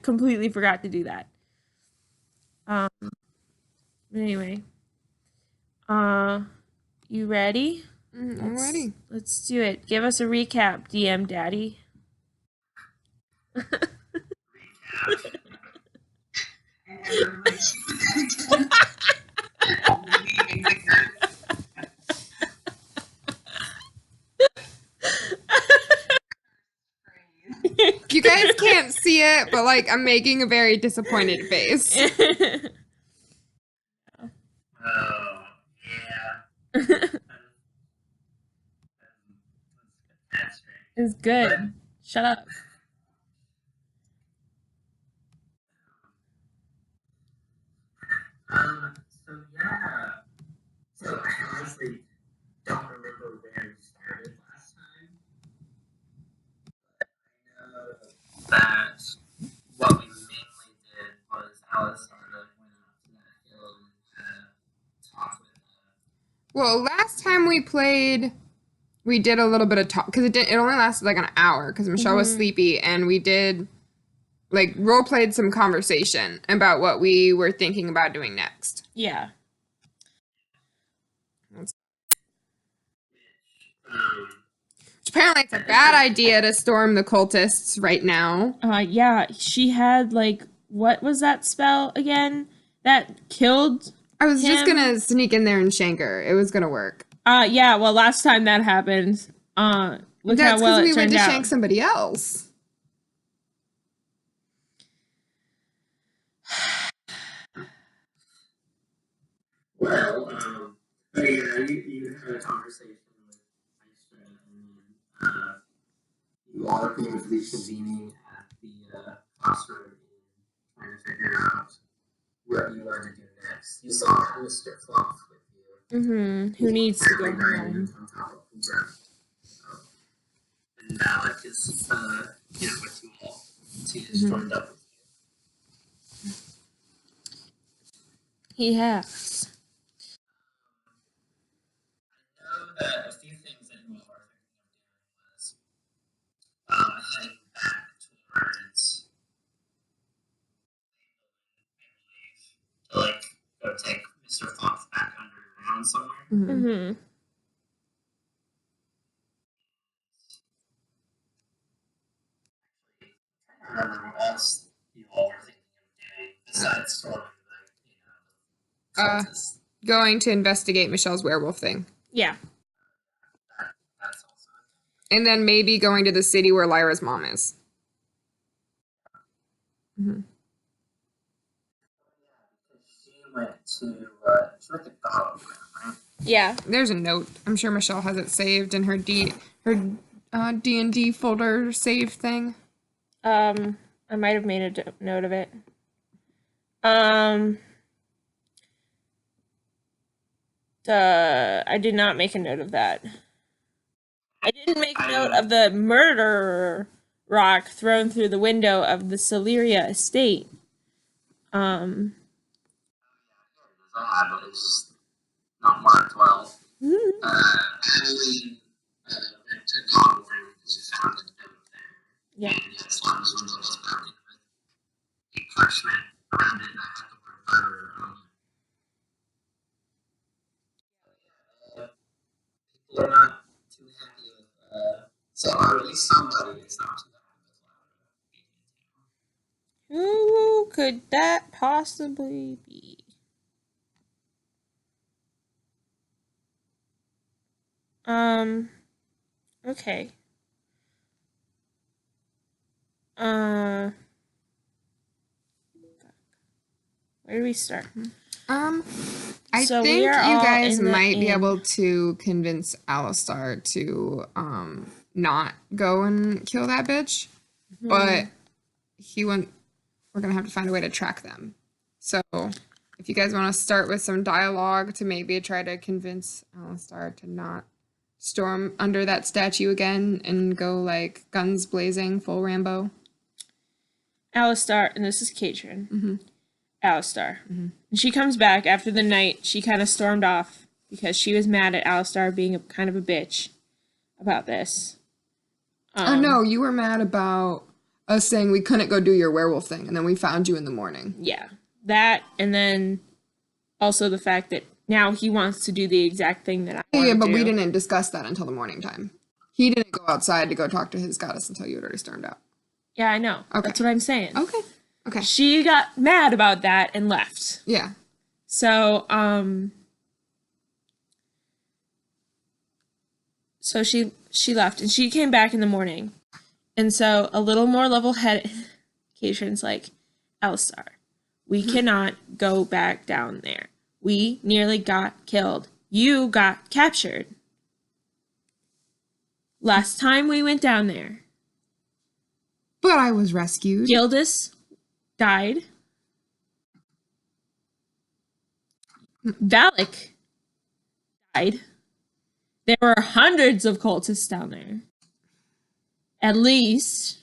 completely forgot to do that. But anyway, you ready? I'm ready. Let's do it. Give us a recap, DM Daddy. You guys can't see it, but like I'm making a very disappointed face. Oh, yeah. That's great. It's good. Shut up. So yeah. So I honestly don't remember where we started last time. I know that what we mainly did was Alice sort of went up to that hill and talked with Well, last time we played, we did a little bit of talk because it only lasted like an hour because Michelle was sleepy, and we did like role played some conversation about what we were thinking about doing next. Yeah. Which apparently it's a bad idea to storm the cultists right now. Yeah, she had like, what was that spell again? That killed I was just him? gonna sneak in there and shank her. It was gonna work. Yeah, well, last time that happened, look That's how well because it we went turned to out. shank somebody else. Well, but yeah, you had a conversation with Maestra, and you all are going to be convening at the crossroad and trying to figure out what you want to do next. You saw Mr. Fluff with you. Who needs to go Apparently home? on top of the ground. And Alec is, with you all. He's joined up with you. He has. I know that a few things that you all are thinking of doing was heading back towards, I believe, to like go take Mr. Fox back underground somewhere. I don't remember what else you all were thinking of doing besides storming the, cultists. Going to investigate Michelle's werewolf thing. Yeah. That's also. And then maybe going to the city where Lyra's mom is. She went to the Goblin Ground, right? Yeah. There's a note. I'm sure Michelle has it saved in her D&D folder save thing. I might have made a note of it. I did not make a note of that. I didn't make a note of the murder rock thrown through the window of the Celeria estate. I have it. It's not marked well. Actually, went to Goblin Ground because we found it out there. Yeah. And as long as window was broken with a parchment around it, I had the word murder on it. People are not too happy with, so or at least somebody is not too happy with Louder. Who could that possibly be? Okay. Where do we start? I So think we you are all guys in the might be inn. able to convince Alistar to not go and kill that bitch. But he went. We're gonna have to find a way to track them. So if you guys want to start with some dialogue to maybe try to convince Alistar to not storm under that statue again and go like guns blazing, full Rambo. Alistar, and this is Katrin. Alistar. And she comes back after the night she kind of stormed off because she was mad at Alistar being kind of a bitch about this. Oh no, you were mad about us saying we couldn't go do your werewolf thing, and then we found you in the morning. Yeah. That, and then also the fact that now he wants to do the exact thing that I want Yeah, to but do. we didn't discuss that until the morning time. He didn't go outside to go talk to his goddess until you had already stormed out. Yeah, I know. Okay. That's what I'm saying. Okay. She got mad about that and left. Yeah. So, so she left, and she came back in the morning. And so a little more level-headed, Katrin's like, Alistar, we cannot go back down there. We nearly got killed. You got captured. Last time we went down there, But I was rescued. Gildas died. Valak died. There were hundreds of cultists down there. At least.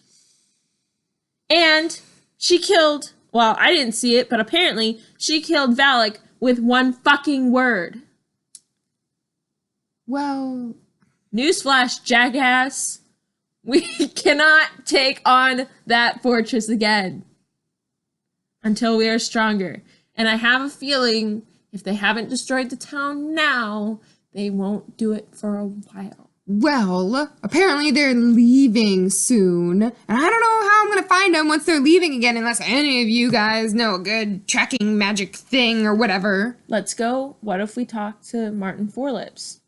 And she killed, well, I didn't see it, but apparently she killed Valak with one fucking word. Well, Newsflash, jackass. We cannot take on that fortress again until we are stronger. And I have a feeling if they haven't destroyed the town now, they won't do it for a while. well, apparently they're leaving soon. And I don't know how I'm going to find them once they're leaving again unless any of you guys know a good tracking magic thing or whatever. Let's go. What if we talk to Martin Forelips?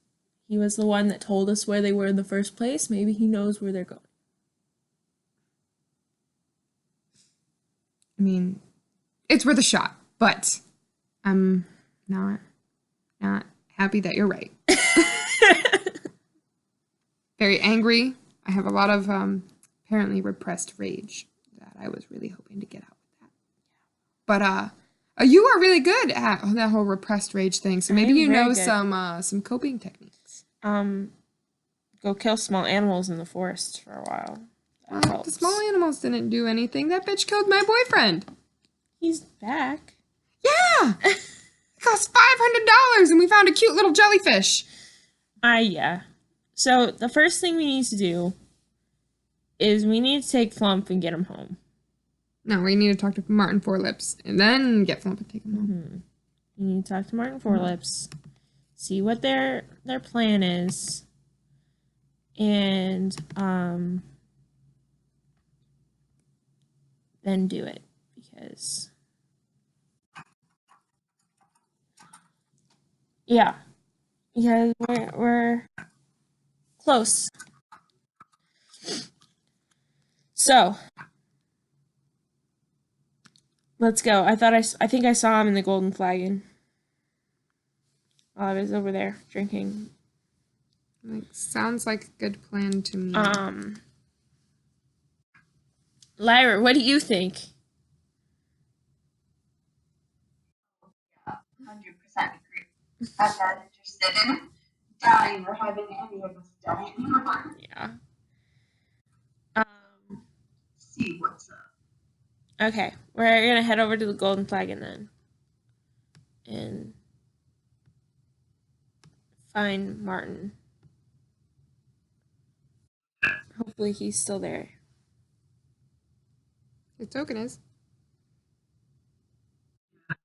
He was the one that told us where they were in the first place. Maybe he knows where they're going. I mean, it's worth a shot, but I'm not happy that you're right. Very angry. I have a lot of apparently repressed rage that I was really hoping to get out with that. But you are really good at that whole repressed rage thing. So maybe I'm you very know good. some coping techniques. Go kill small animals in the forest for a while. That The helps. small animals didn't do anything. That bitch killed my boyfriend. He's back. Yeah. It cost $500 and we found a cute little jellyfish. Yeah. So the first thing we need to do is we need to take Flump and get him home. No, we need to talk to Martin Forelips and then get Flump and take him home. We need to talk to Martin Forelips, see what their plan is, and then do it, because we're close. So let's go. I think I saw him in the Golden Flagon while I was over there drinking. Like, sounds like a good plan to me. Lyra, what do you think? 100% agree. I'm not interested in dying or having any of us die anymore. Yeah. See what's up. Okay, we're gonna head over to the Golden Flagon then, and find Martin. Hopefully he's still there. His token is. As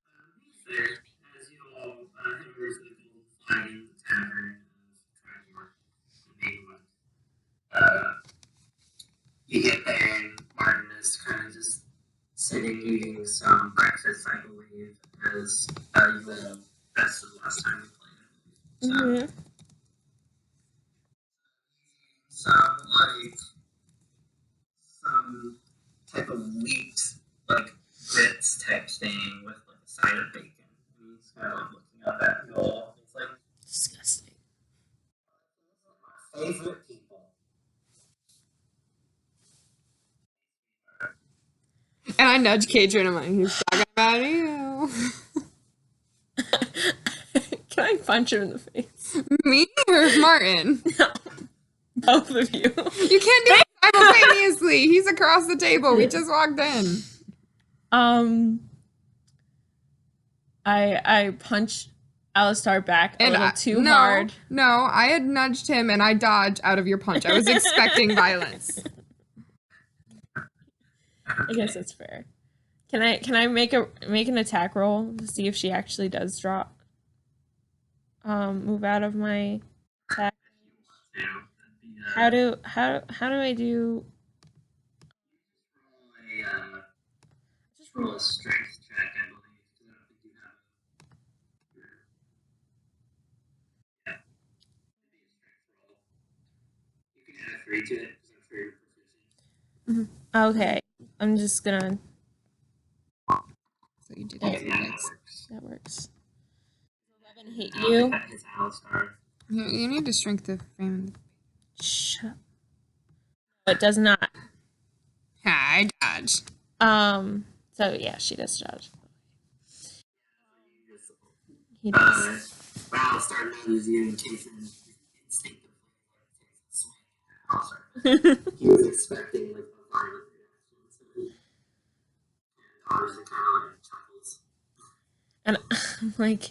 you all head over to the Golden Flagon Tavern, you get there and Martin is kind of just sitting eating some breakfast, I believe, as you would have best of the last time we played. So, some type of wheat, grits type thing with a side of bacon. And he's kind of looking up at you all. It's like, Disgusting. my favorite people. And I nudge Katrin and I'm like, he's talking about you. Can I punch him in the face? Me or Martin? No. Both of you. You can't do it simultaneously. He's across the table. We just walked in. I punch Alistar back a little too no, hard. No, I had nudged him and I dodged out of your punch. I was expecting violence. I guess that's fair. Can I make an attack roll to see if she actually does drop? Move out of my attack. How do I do? Just roll a strength check, I believe. 'Cause I don't think you have yeah, it'd be a strength roll. You can add a 3 to it because I'm sure you're proficient. Okay, I'm just gonna. So you did Yeah, have that athletics. works. That works. 11 hit I don't you. think that hits Alistar. You need to strength the frame. Shut up. It does not. I dodge. So yeah, she does dodge. You just, He does. Alistar knows you in case you instinctively takes a swing. Alistar. He was expecting like a violent reaction, so he dodges and kind of like chuckles. And I'm like,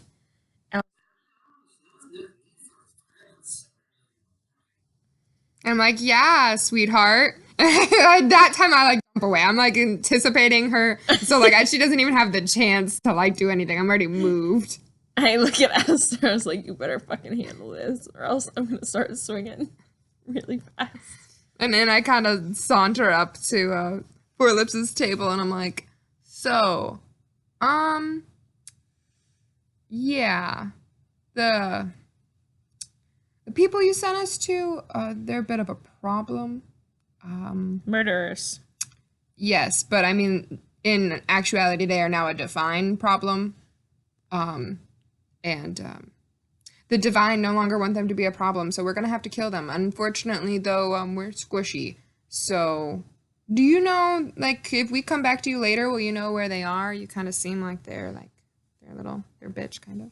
I'm like, yeah, sweetheart. That time I like jump away. I'm like anticipating her. So like she doesn't even have the chance to like do anything. I'm already moved. I look at Alistair, I was like, you better fucking handle this, or else I'm gonna start swinging really fast. And then I kind of saunter up to Four Lips' table and I'm like, so, yeah, the people you sent us to, they're a bit of a problem. Murderers. Yes, but I mean, in actuality, they are now a divine problem. The divine no longer want them to be a problem, so we're gonna have to kill them. Unfortunately, though, we're squishy. So, do you know, like, if we come back to you later, will you know where they are? You kind of seem like they're they're bitch, kind of.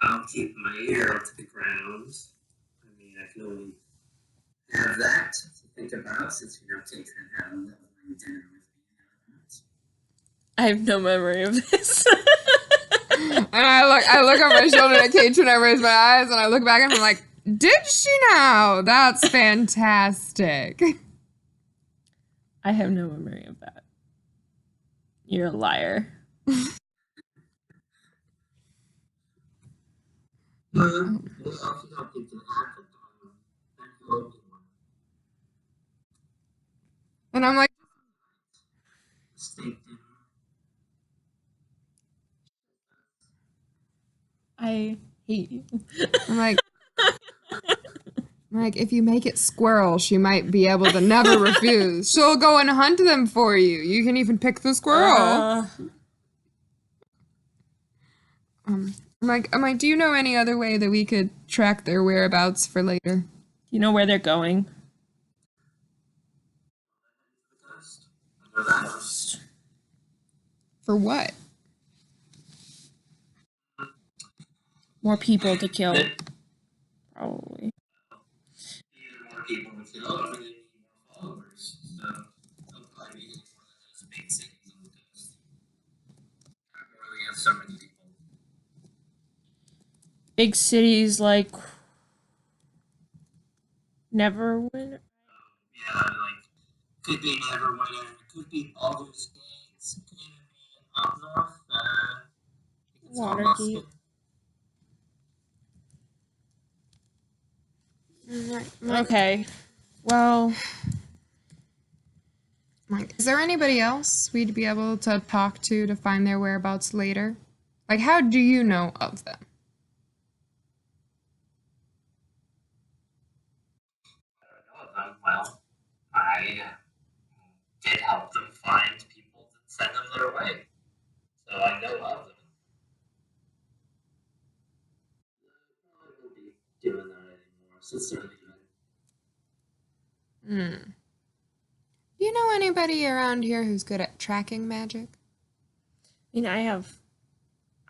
I'll keep my ear to the ground. I mean, I can only have that to think about since you're not taking it having dinner with me. I have no memory of this. And I look on my shoulder at Kate and I raise my eyes and I look back and I'm like, did she now? That's fantastic. I have no memory of that. You're a liar. And I'm like, I hate you. I'm like, if you make it squirrel, she might be able to never refuse. She'll go and hunt them for you. You can even pick the squirrel. I'm like, do you know any other way that we could track their whereabouts for later? Do you know where they're going? For what? More people to kill. Probably. More people to kill, or they need more followers. So they'll probably be one of those big cities on the coast. We have so many people. Big cities like Neverwinter. Yeah, like could be Neverwinter, could be Baldur's Gate, could even be up north. It's Waterdeep. Okay. Well, Like, is there anybody else we'd be able to talk to find their whereabouts later? Like, how do you know of them? I don't know them well. I did help them find people to send them their way. So I know of them. I won't be doing that anymore, sincerely. Do you know anybody around here who's good at tracking magic? I mean,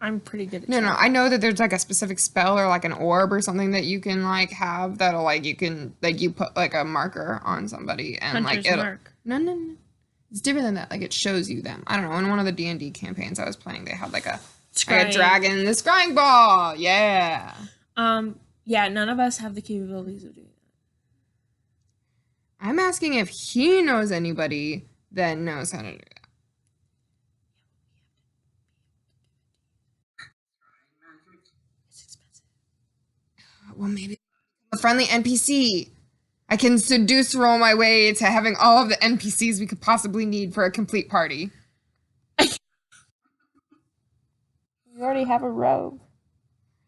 I'm pretty good at No, I know that there's like a specific spell or like an orb or something that you can like have that'll like you can like you put like a marker on somebody and Hunter's like it'll mark. No. It's different than that. Like it shows you them. I don't know. In one of the D&D campaigns I was playing, they had like a dragon, the scrying ball. Yeah. Yeah, none of us have the capabilities of doing I'm asking if he knows anybody that knows how to do that. It's expensive. Well, maybe a friendly NPC. I can seduce roll my way to having all of the NPCs we could possibly need for a complete party. We already have a rogue.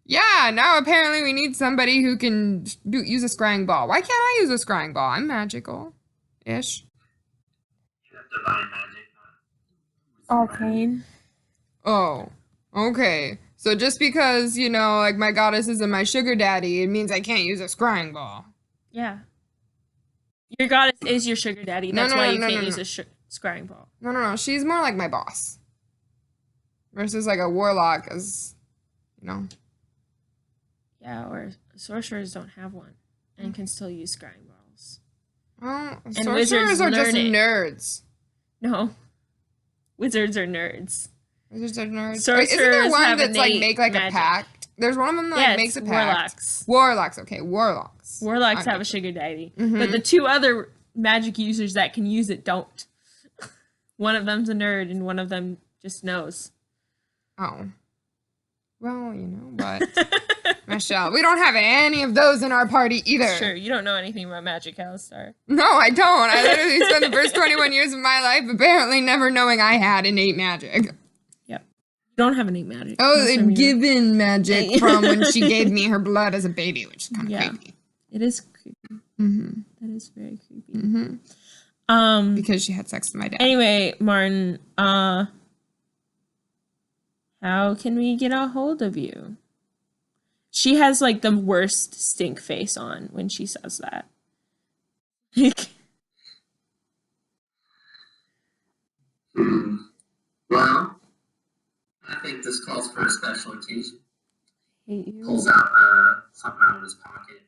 Yeah, now apparently we need somebody who can use a scrying ball. Why can't I use a scrying ball? I'm magical-ish. You have divine magic. Arcane. Oh, okay. So just because, you know, like my goddess isn't my sugar daddy, it means I can't use a scrying ball. Yeah. Your goddess is your sugar daddy. That's why you can't use a scrying ball. No. She's more like my boss. Versus like a warlock as, you know. Yeah, or sorcerers don't have one and can still use scrying balls. Well, And sorcerers wizards are just learn it. nerds. No. Wizards are nerds. Wizards are nerds. Sorcerers Wait, isn't there one have that's like innate make like magic. a pact? There's one of them that Yeah, like makes a it's pact. warlocks. Warlocks, okay, warlocks. Warlocks Okay. have a sugar daddy. Mhm. But the two other magic users that can use it don't. One of them's a nerd and one of them just knows. Oh. Well, you know what? Michelle, we don't have any of those in our party either. Sure, you don't know anything about magic, Alistar. No, I don't. I literally spent the first 21 years of my life apparently never knowing I had innate magic. Yep. You don't have any magic. Oh, That's from your- given magic from when she gave me her blood as a baby, which is kind of Yeah. creepy. It is creepy. Mm-hmm. That is very creepy. Mm-hmm. Because she had sex with my dad. Anyway, Martin, how can we get a hold of you? She has like the worst stink face on when she says that. Well, I think this calls for a special occasion. Hate you. Pulls out something out of his pocket.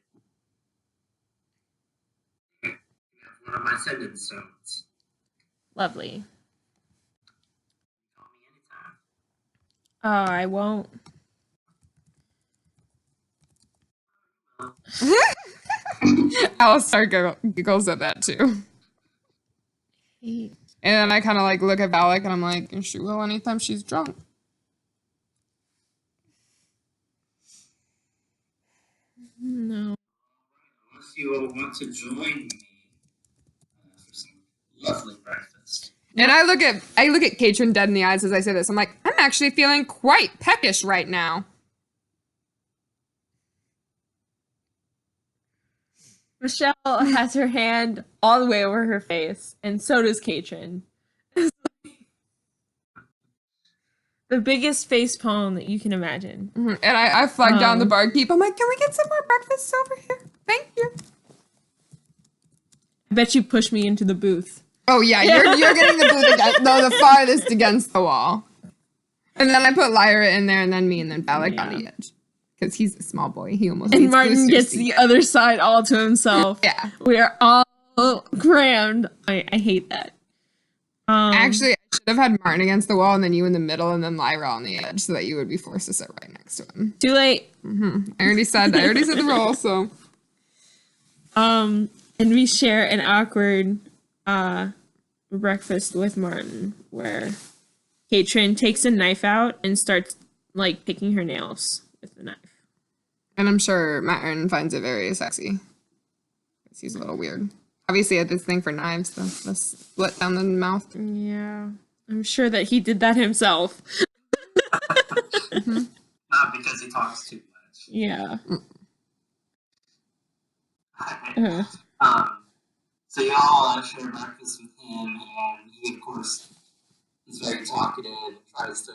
You have one of my sending stones. Lovely. Call me anytime. Oh, I won't. Alistar giggles at that too. Hate. And then I kind of like look at Valak and I'm like, she will anytime she's drunk. No. Unless you all want to join me for some lovely breakfast. And I look at Katrin dead in the eyes as I say this. I'm like, I'm actually feeling quite peckish right now. Michelle has her hand all the way over her face, and so does Katrin. The biggest face palm that you can imagine. Mm-hmm. And I flag down the Um, barkeep. I'm like, can we get some more breakfast over here? Thank you. I bet you push me into the booth. Oh yeah, you're getting the booth against, the farthest against the wall. And then I put Lyra in there, and then me, and then Valak on the edge. Because he's a small boy. He almost And needs Martin booster gets seat. the other side all to himself. Yeah. We are all crammed. I hate that. Actually, I should have had Martin against the wall, and then you in the middle, and then Lyra on the edge, so that you would be forced to sit right next to him. Too late. I already said the role, so. And we share an awkward breakfast with Martin where Katrin takes a knife out and starts like picking her nails with the knife. And I'm sure Martin finds it very sexy. Because he's a little weird. Obviously, he had this thing for knives, the split down the mouth. Yeah. I'm sure that he did that himself. Not because he talks too much. Yeah. So you all share breakfast with him, and he, of course, is very talkative and tries to,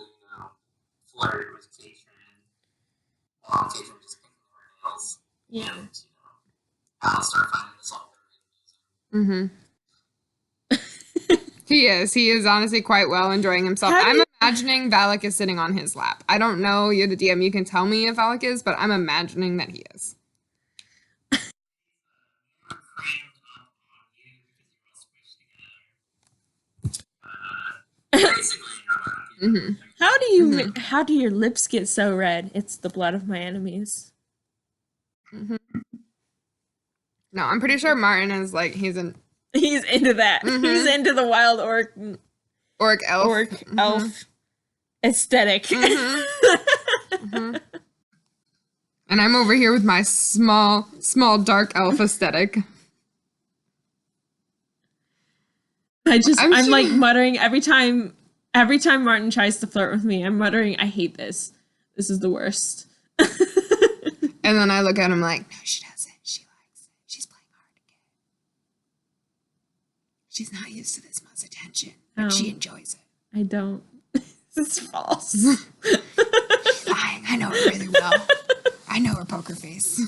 flirt with Katrin. Katrin just picking her nails. Yeah. And, Alistar finding this all very amusing. He is honestly quite well enjoying himself. How do I'm you- imagining Valak is sitting on his lap. I don't know, you're the DM, you can tell me if Valak is, but I'm imagining that he is. Mm-hmm. How do your lips get so red? It's the blood of my enemies. Mm-hmm. No, I'm pretty sure Martin is like he's an He's into that. Mhm. He's into the wild orc orc elf. orc elf aesthetic. Mhm. And I'm over here with my small dark elf aesthetic. I'm like muttering every time Martin tries to flirt with me, I'm muttering, I hate this. This is the worst. And then I look at him like, no, she doesn't. She likes it. She's playing hard to get. She's not used to this much attention, but she enjoys it. I don't. It's false. She's lying. I know her really well. I know her poker face.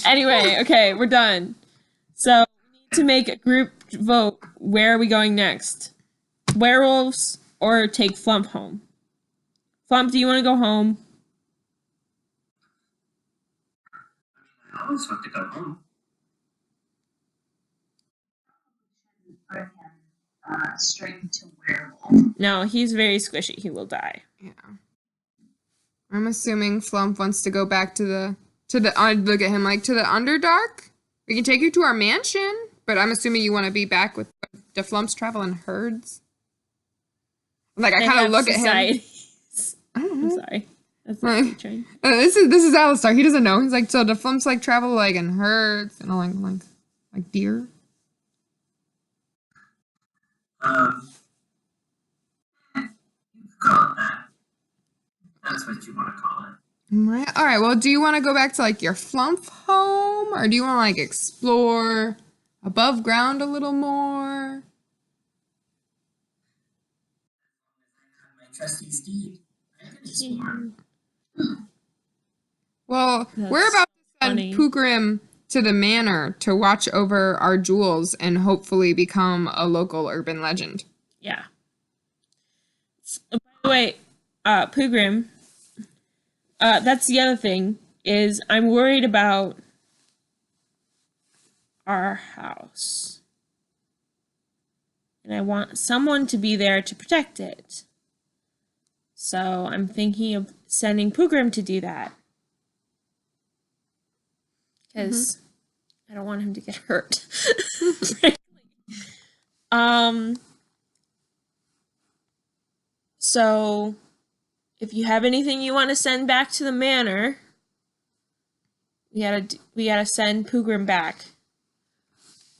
Anyway, okay, we're done. So we need to make a group vote. Where are we going next? Werewolves or take Flump home? Flump, do you want to go home? I always want to go home. Put him straight to werewolf. No, he's very squishy. He will die. Yeah. I'm assuming Flump wants to go back to the I look at him like to the Underdark. We can take you to our mansion, but I'm assuming you want to be back with the Flumps travel in herds. Like I kind of look at him. I don't I'm know. sorry. That's Like, not train. this is Alistar. He doesn't know. He's like, so the Flumps like travel like in herds and like deer. You call it that. That's what you want to call it. Right. All right. Well, do you want to go back to like your Flump home, or do you want to like explore above ground a little more? My trusty steed. I can explore. Well, That's we're about to send funny. Pukrim to the manor to watch over our jewels and hopefully become a local urban legend. Yeah. By the way, Pugrim, that's the other thing, is I'm worried about our house. And I want someone to be there to protect it. So I'm thinking of sending Pugrim to do that. Because I don't want him to get hurt. So if you have anything you want to send back to the manor, we gotta send Pugrim back.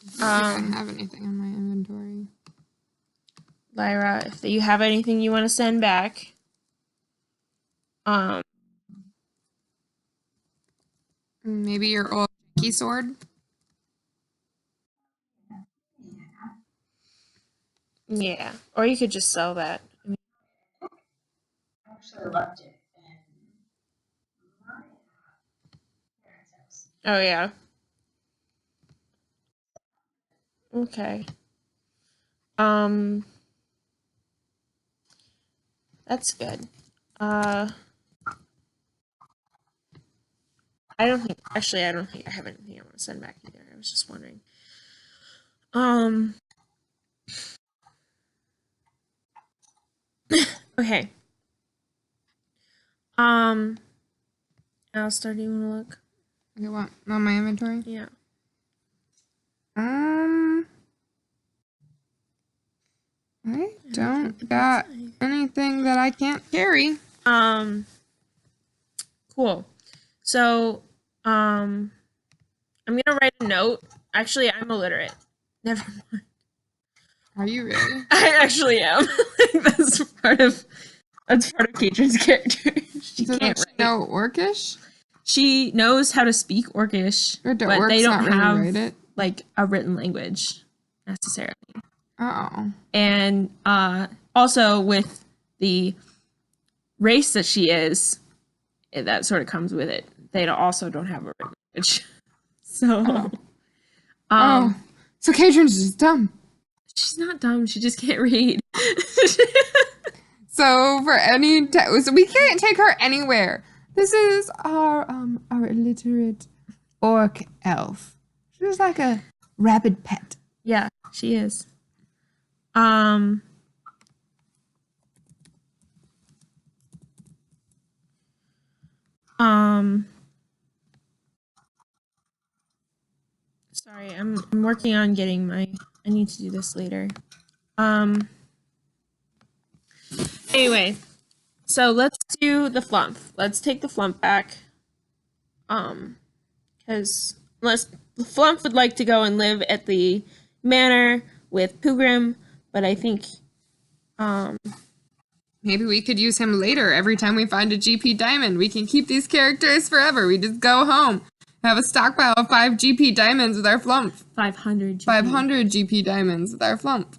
If I have anything in my inventory. Lyra, if you have anything you want to send back, Maybe your old key sword. yeah, or you could just sell that. I mean, I actually left it in my parents' house. oh yeah. Okay. That's good. I don't think I have anything I want to send back either. I was just wondering. Okay. Alistair, do you want to look? Okay, what? On my inventory? Yeah. I don't got anything that I can't carry. Cool. So, I'm gonna write a note. Actually, I'm illiterate. Never mind. Are you really? I actually am. That's part of Katrin's character. She Doesn't can't she write. know Orcish? She knows how to speak Orcish, Or do but orcs they don't not really have write it? like a written language necessarily. Oh. And also with the race that she is, that sort of comes with it. They also don't have a written language. So, So Katrin's just dumb. she's not dumb. She just can't read. So for so we can't take her anywhere. This is our illiterate orc elf. She's like a rabid pet. Yeah, she is. I'm working on getting my. I need to do this later. Anyway, so let's do the flump. Let's take the flump back. Because unless the flump would like to go and live at the manor with Pugrim, but I think, Maybe we could use him later. Every time we find a GP diamond, we can keep these characters forever. We just go home, have a stockpile of 5 GP diamonds with our flump. 500. 500 GP diamonds with our flump.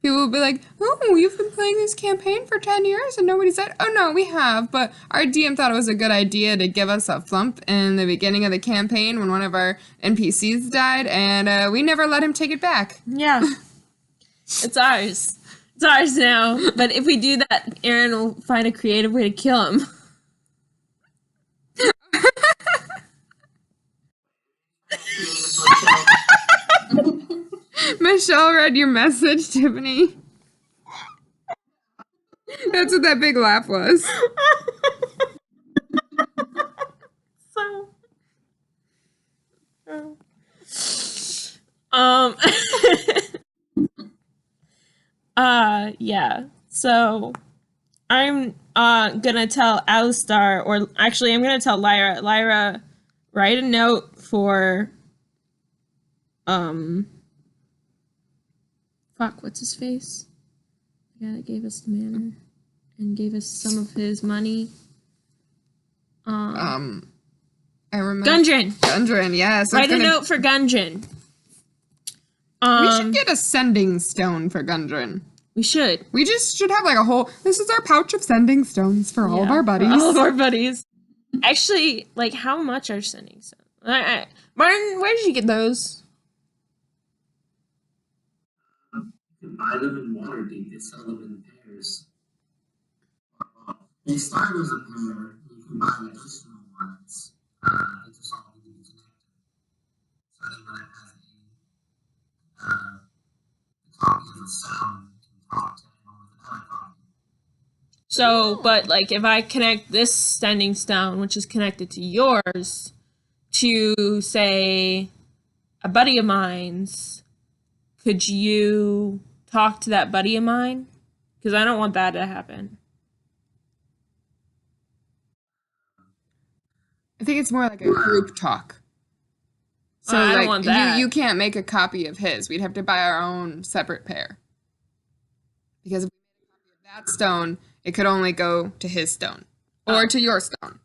People will be like, oh, you've been playing this campaign for 10 years and nobody said, oh no, we have, but our DM thought it was a good idea to give us a flump in the beginning of the campaign when one of our NPCs died, and we never let him take it back. Yeah. It's ours. It's ours now. But if we do that, Aaron will find a creative way to kill him. Michelle read your message, Tiffany. That's what that big laugh was. Yeah. So I'm gonna tell Alistar, or actually I'm gonna tell Lyra. Lyra, write a note for fuck, what's his face? The guy that gave us the manor and gave us some of his money. I remember. Gundren. Gundren, yes. Write a note for Gundren. We should get a sending stone for Gundren. We should. We just should have like a whole, this is our pouch of sending stones for all of our buddies. All of our buddies. Actually, like, how much are sending stones? Martin, where did you get those? You can buy them in Waterdeep. They sell them in pairs. They start as a pair. You can buy additional ones. They just all need to be connected. So they might have a copy of a sound. So, but like if I connect this sending stone, which is connected to yours, to say a buddy of mine's, could you talk to that buddy of mine? Because I don't want that to happen. I think it's more like a group talk. So I like don't want that. You can't make a copy of his. We'd have to buy our own separate pair. Because if we made a copy of that stone, it could only go to his stone. Or to your stone.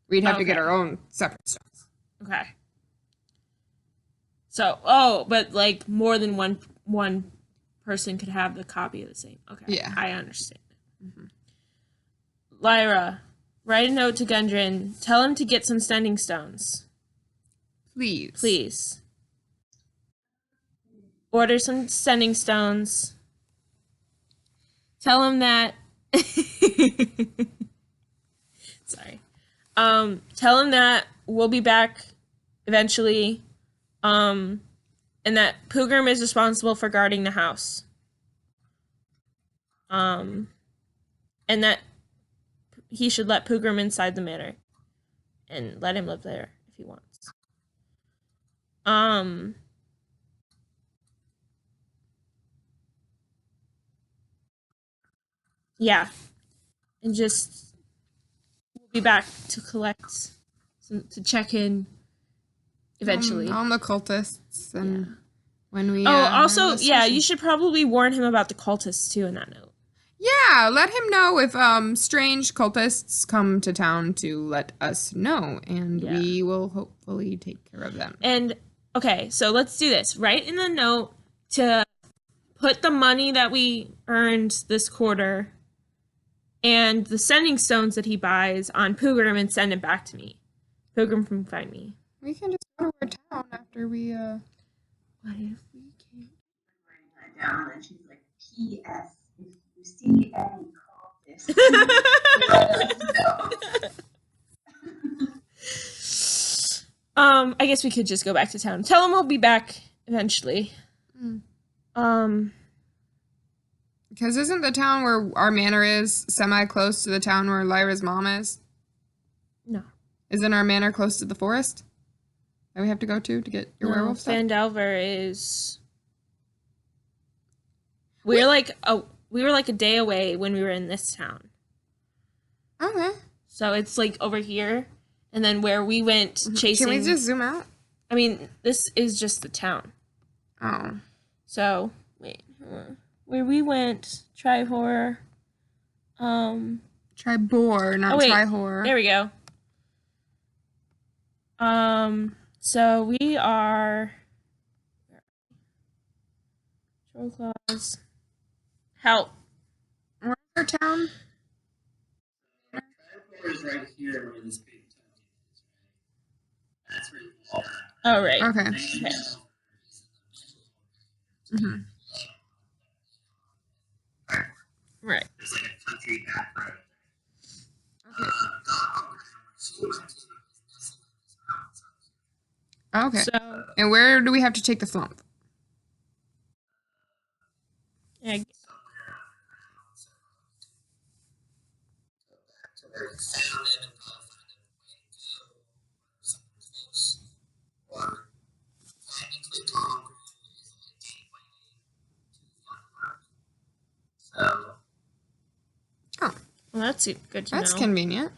We'd have to get our own separate stones. Okay. So, but like more than one person could have the copy of the same. Okay. Yeah. I understand. Mm-hmm. Lyra, write a note to Gundren. Tell him to get some sending stones. Please. Please. Order some sending stones. Tell him that. Sorry. Tell him that we'll be back eventually. And that Pugrim is responsible for guarding the house. And that he should let Pugrim inside the manor. And let him live there if he wants. Yeah. And just we'll be back to collect to check in eventually. On the cultists and when we also, yeah, you should probably warn him about the cultists too in that note. Yeah, let him know if strange cultists come to town to let us know, and we will hopefully take care of them. And okay, so let's do this. Write in the note to put the money that we earned this quarter and the sending stones that he buys on Pugrim and send it back to me. Pugrim can find me. We can just go to our town after we What if we can't? Writing that down, and she's like, P.S. If you see any cultists, let us know. I guess we could just go back to town. Tell him we'll be back eventually. Because isn't the town where our manor is semi-close to the town where Lyra's mom is? No. Isn't our manor close to the forest? that we have to go to get your werewolf stuff? Fandelver is. We were like a day away when we were in this town. Okay. So it's like over here, and then where we went chasing. Can we just zoom out? I mean, this is just the town. Oh. So wait, where we went, Trihor. Tribor, not Trihor. There we go. So we are. Troll claws. Help. Where's our town? Tripod is right here where this big token is, right? That's where you are. Oh, right. Okay. Okay. Mm-hmm. Right. There's like a country back road. Okay. So, And where do we have to take the flump? yeah, So, well, that's good to That's know. convenient.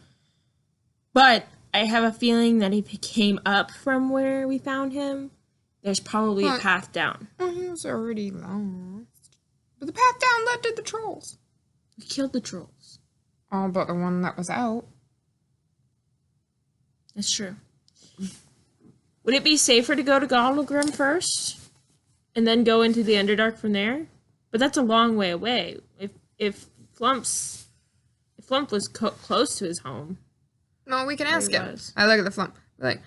But I have a feeling that if he came up from where we found him, there's probably a What? path down. Well, he was already lost. But the path down led to the trolls. We killed the trolls. Oh, but the one that was out. That's true. Would it be safer to go to Gobblegrim first and then go into the Underdark from there? But that's a long way away. If Flump was close to his home. No, we can There ask he him. was. I look at the flump. We're like,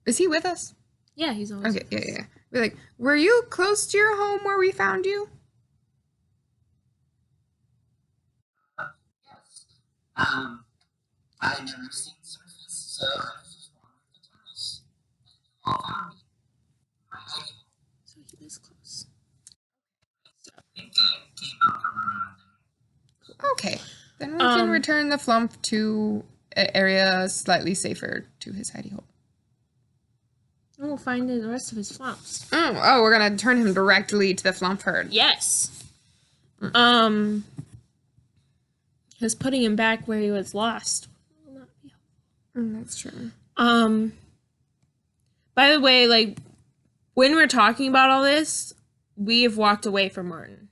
is he with us? Yeah, he's always Okay, yeah. We're like, were you close to your home where we found you? yes. I had never seen surface, so I was just wandering the tunnels. All found me. So he was close. I think I came out from around there. Okay. Then we can Um, return the flump to an area slightly safer to his hidey hole. And we'll find the rest of his flumps. Oh, we're gonna turn him directly to the flump herd. Yes. Because putting him back where he was lost will not be helpful. That's true. By the way, like, when we're talking about all this, we have walked away from Martin.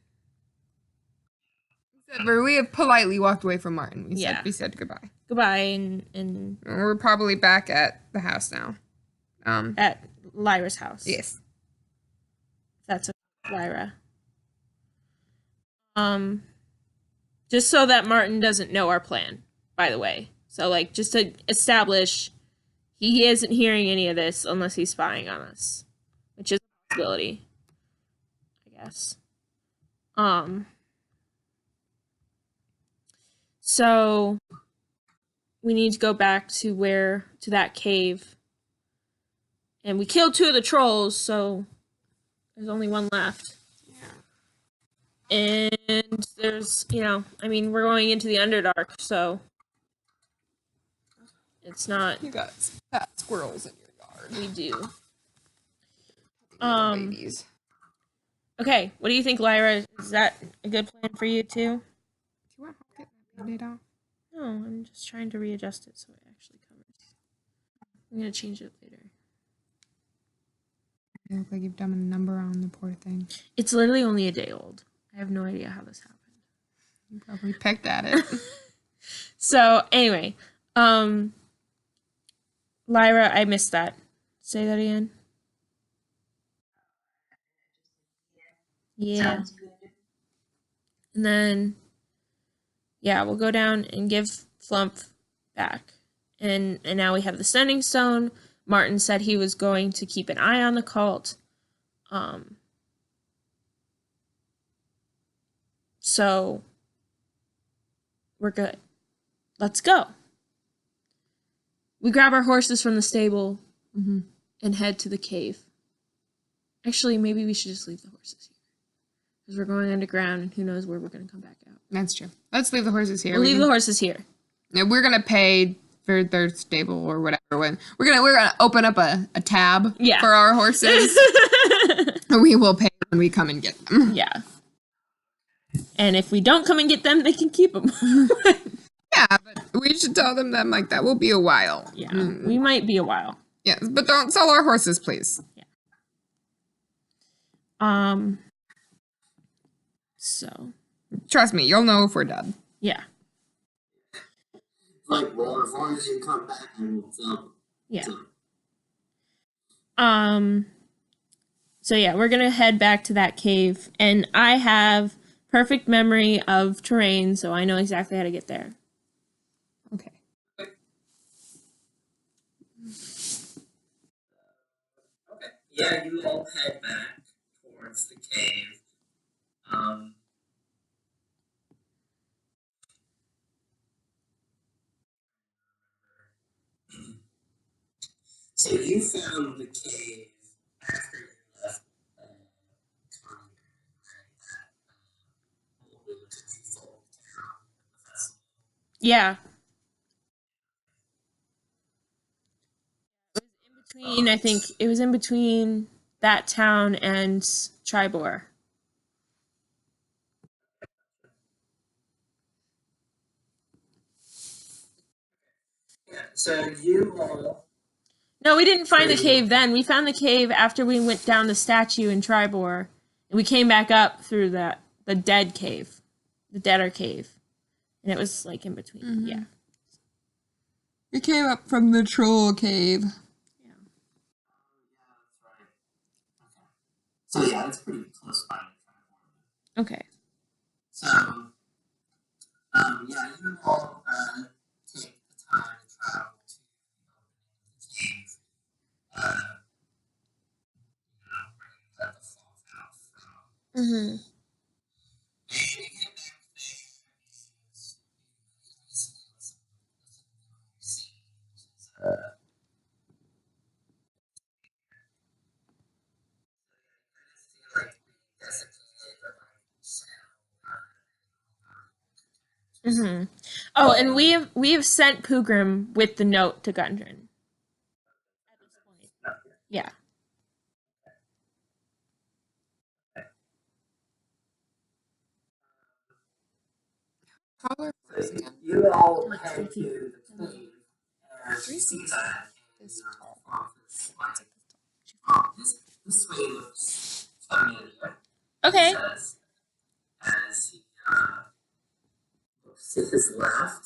We have politely walked away from Martin. Yeah. We said goodbye. Goodbye, and We're probably back at the house now. at Lyra's house. Yes. That's Lyra. Just so that Martin doesn't know our plan, by the way. So, like, just to establish he isn't hearing any of this unless he's spying on us, which is a possibility, I guess. So we need to go back to that cave. And we killed 2 of the trolls, so there's only 1 left. Yeah. And there's, we're going into the Underdark, so it's not. You got fat squirrels in your yard. We do. Little babies. Okay, what do you think, Lyra? Is that a good plan for you too? Do you want to get that Band-Aid off? No, I'm just trying to readjust it so it actually covers. I'm gonna change it later. You look like you've done a number on the poor thing. It's literally only a day old. I have no idea how this happened. You probably pecked at it. So anyway, Lyra, I missed that. Say that again. Yeah. Sounds good. And then, yeah, we'll go down and give Flump back. And now we have the Sending Stone. Martin said he was going to keep an eye on the cult. So, we're good. Let's go. We grab our horses from the stable and head to the cave. Actually, maybe we should just leave the horses here. Because we're going underground and who knows where we're going to come back out. That's true. Let's leave the horses here. We'll leave the horses here. Yeah, we're going to pay for their stable or whatever We're gonna open up a tab Yeah. for our horses. We will pay when we come and get them. Yeah. And if we don't come and get them, they can keep them. Yeah, but we should tell them that like that will be a while. Yeah, we might be a while. Yes, but don't sell our horses, please. Yeah. So. Trust me, you'll know if we're dead. Yeah. Like, well, as long as you come back, I will sell them. Yeah. So, So yeah, we're gonna head back to that cave, and I have perfect memory of terrain, so I know exactly how to get there. Okay. okay. Yeah, you all head back towards the cave. So you found the cave after you left Connie, right? Yeah. I think it was in between that town and Tribor. Yeah, so you all. No, we didn't find the cave then. We found the cave after we went down the statue in Tribor. And we came back up through the dead cave. The deader cave. And it was like in between. Mm-hmm. Yeah. We came up from the troll cave. Yeah. So yeah, it's pretty close by. Okay. So, yeah, you all take the time to travel to the cave. Where you let the fall out from. Mm-hmm. And you get back there. Mm-hmm. Oh, and we've sent Pugrim with the note to Gundren. At this point. Yeah. You all head to the cave, and you see that in your office, this way looks familiar. Okay. He says, as he looks to his left,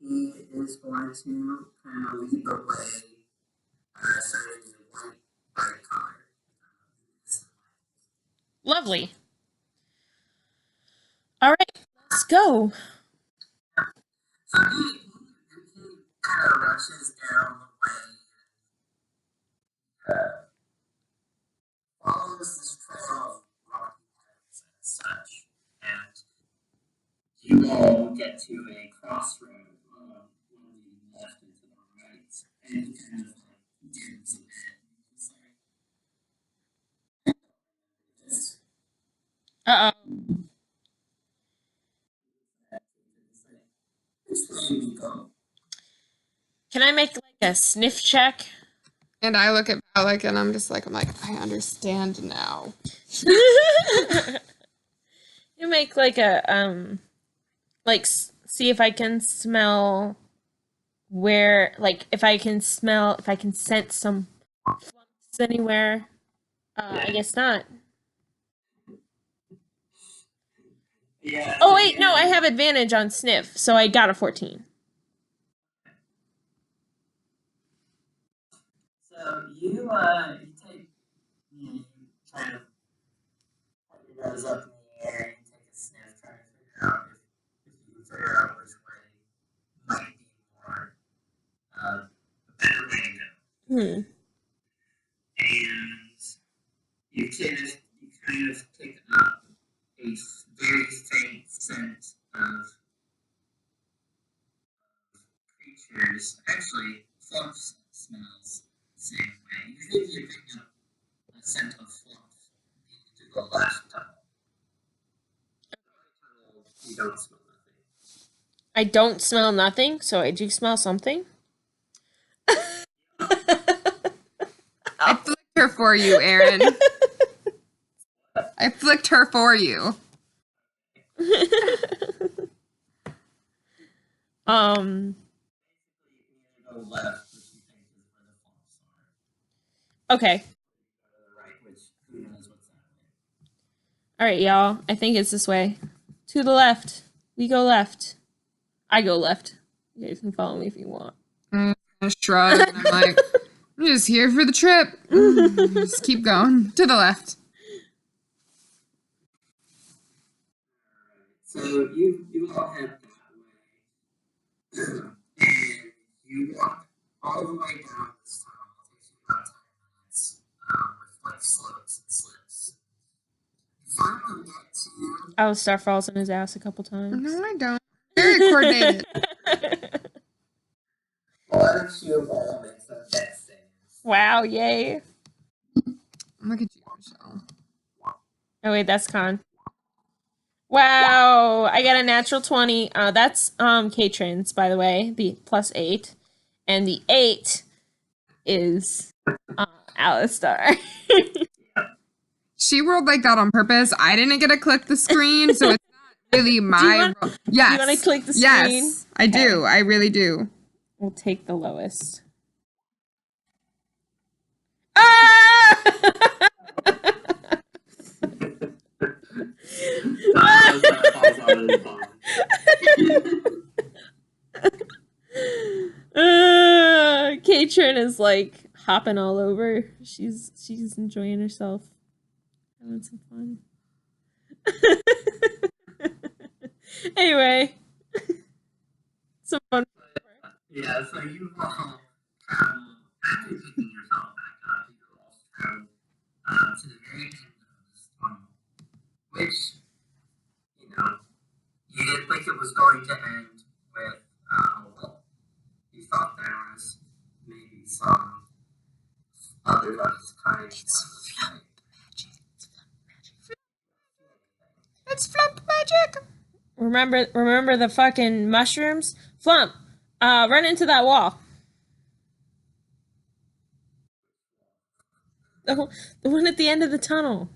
and he is going to kind of lead the way, starting in white bright color. Lovely. All right, let's go. So he kind of rushes down the way, follows this trail of rocky paths and such, and you all get to a crossroad, one leading left and to the right, and he kind of like dims a bit. He's like, this. Uh-oh. Which way we go? Can I make like a sniff check? And I look at Alec and I'm like, I understand now. You make like a see if I can smell where, like if I can sense some flumps anywhere. I guess not. Yeah. Oh wait, no, I have advantage on sniff, so I got a 14. So you take, you kind of put your nose up in the air and take a sniff, trying to figure out if you can figure out which way might be more a better way to go. And you kind of pick up a very faint scent of creatures. Actually, Flumps smells the same way. You think you pick up a scent of Flumps to the last tunnel. You don't smell nothing. I don't smell nothing, so I do smell something. I flicked her for you, Aaron. I flicked her for you. um. Go left, which you think is where the flumps are. Okay. Go to the right, which who knows what's that way. All right, y'all. I think it's this way. To the left. We go left. I go left. You guys can follow me if you want. I shrug, and I'm like, I'm just here for the trip. Just keep going. To the left. So you all head that way, and you walk all the way down this tunnel. It takes you about 10 minutes, with like slopes and slips. You finally get to. Alistar falls on his ass a couple times. No, I don't. Very coordinated. Why don't you all make some death saves? Wow, yay. Look at you, Michelle. Oh wait, that's con. Wow, I got a natural 20. That's Katrin's, by the way, the +8. And the 8 is Alistar. She rolled like that on purpose. I didn't get to click the screen, so it's not really my roll. Yes. Do you want to click the screen? Yes, I do. I really do. We'll take the lowest. Ah! Katrin is like hopping all over. She's enjoying herself, having some fun. Anyway, some fun. Yeah, so you all travel after picking yourself back up. You all travel to the very end of this tunnel, which you didn't think it was going to end with a wall. You thought there was maybe some other kinds of It's flump magic. Remember the fucking mushrooms? Flump, run into that wall. The one at the end of the tunnel.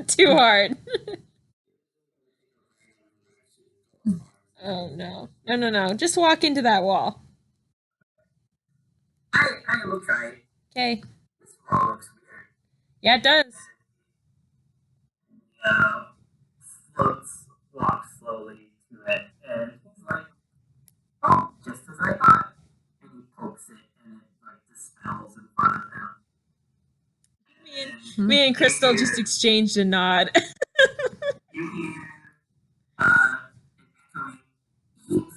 Too hard. Oh no. No. Just walk into that wall. I will try. Okay. This wall looks weird. Yeah, it does. Floats walk slowly to it, and he's like, "Oh, just as I thought." And he pokes it, and it like dispels in front of him. Me and Crystal just exchanged a nod. You hear an echoing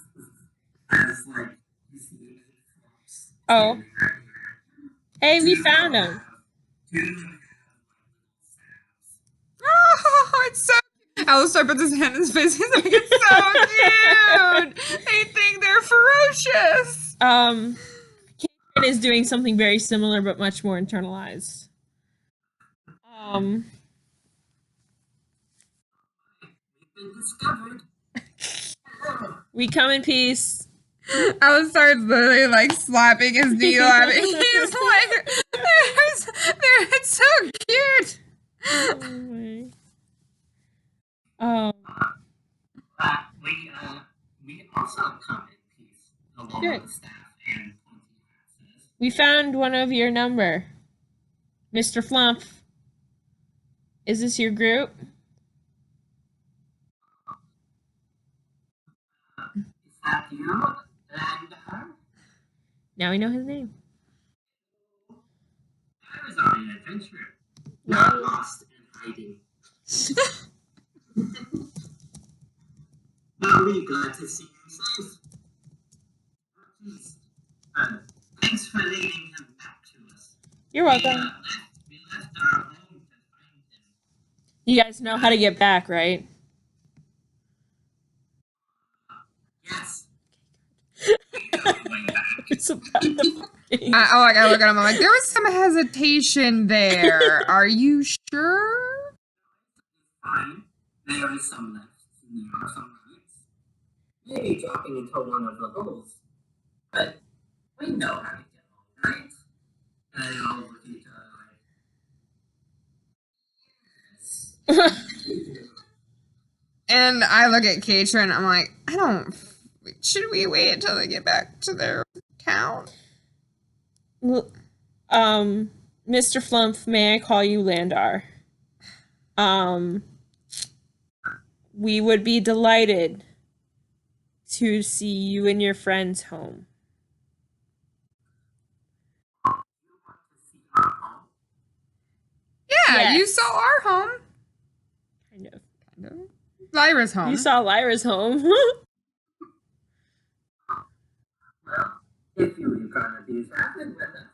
as like you see flops. Oh. Hey, we found him. Oh, it's so cute. Alistar puts his hand in his face. He's like, it's so cute. They think they're ferocious. Katrin is doing something very similar but much more internalized. We've been discovered. We come in peace. Alistar's literally like slapping his knee. Laughing. He's like, it's so cute. We also come in peace, along Good. with the staff and 20 axes. We found one of your number. Mr. Flump. Is this your group? Is that you? And Now we know his name. I was on an adventure. Not lost and hiding. Really glad to see you safe. Please. Thanks for leading him back to us. You're welcome. We left our home to find him. You guys know how to get back, right? Yes. We know the way back. It's about the I look at him. I'm like, there was some hesitation there. Are you sure? fine. There is some left, and there are some right. Maybe dropping into one of the holes. But we know how to get home, right? And they all look at each other like, yes. And I look at Katrin, I'm like, should we wait until they get back to their town? Mr. Flump, may I call you Landar? We would be delighted to see you and your friends home. Yeah, Yes. you saw our home. Kind of. Lyra's home. You saw Lyra's home. Well, if you were gonna be traveling with us,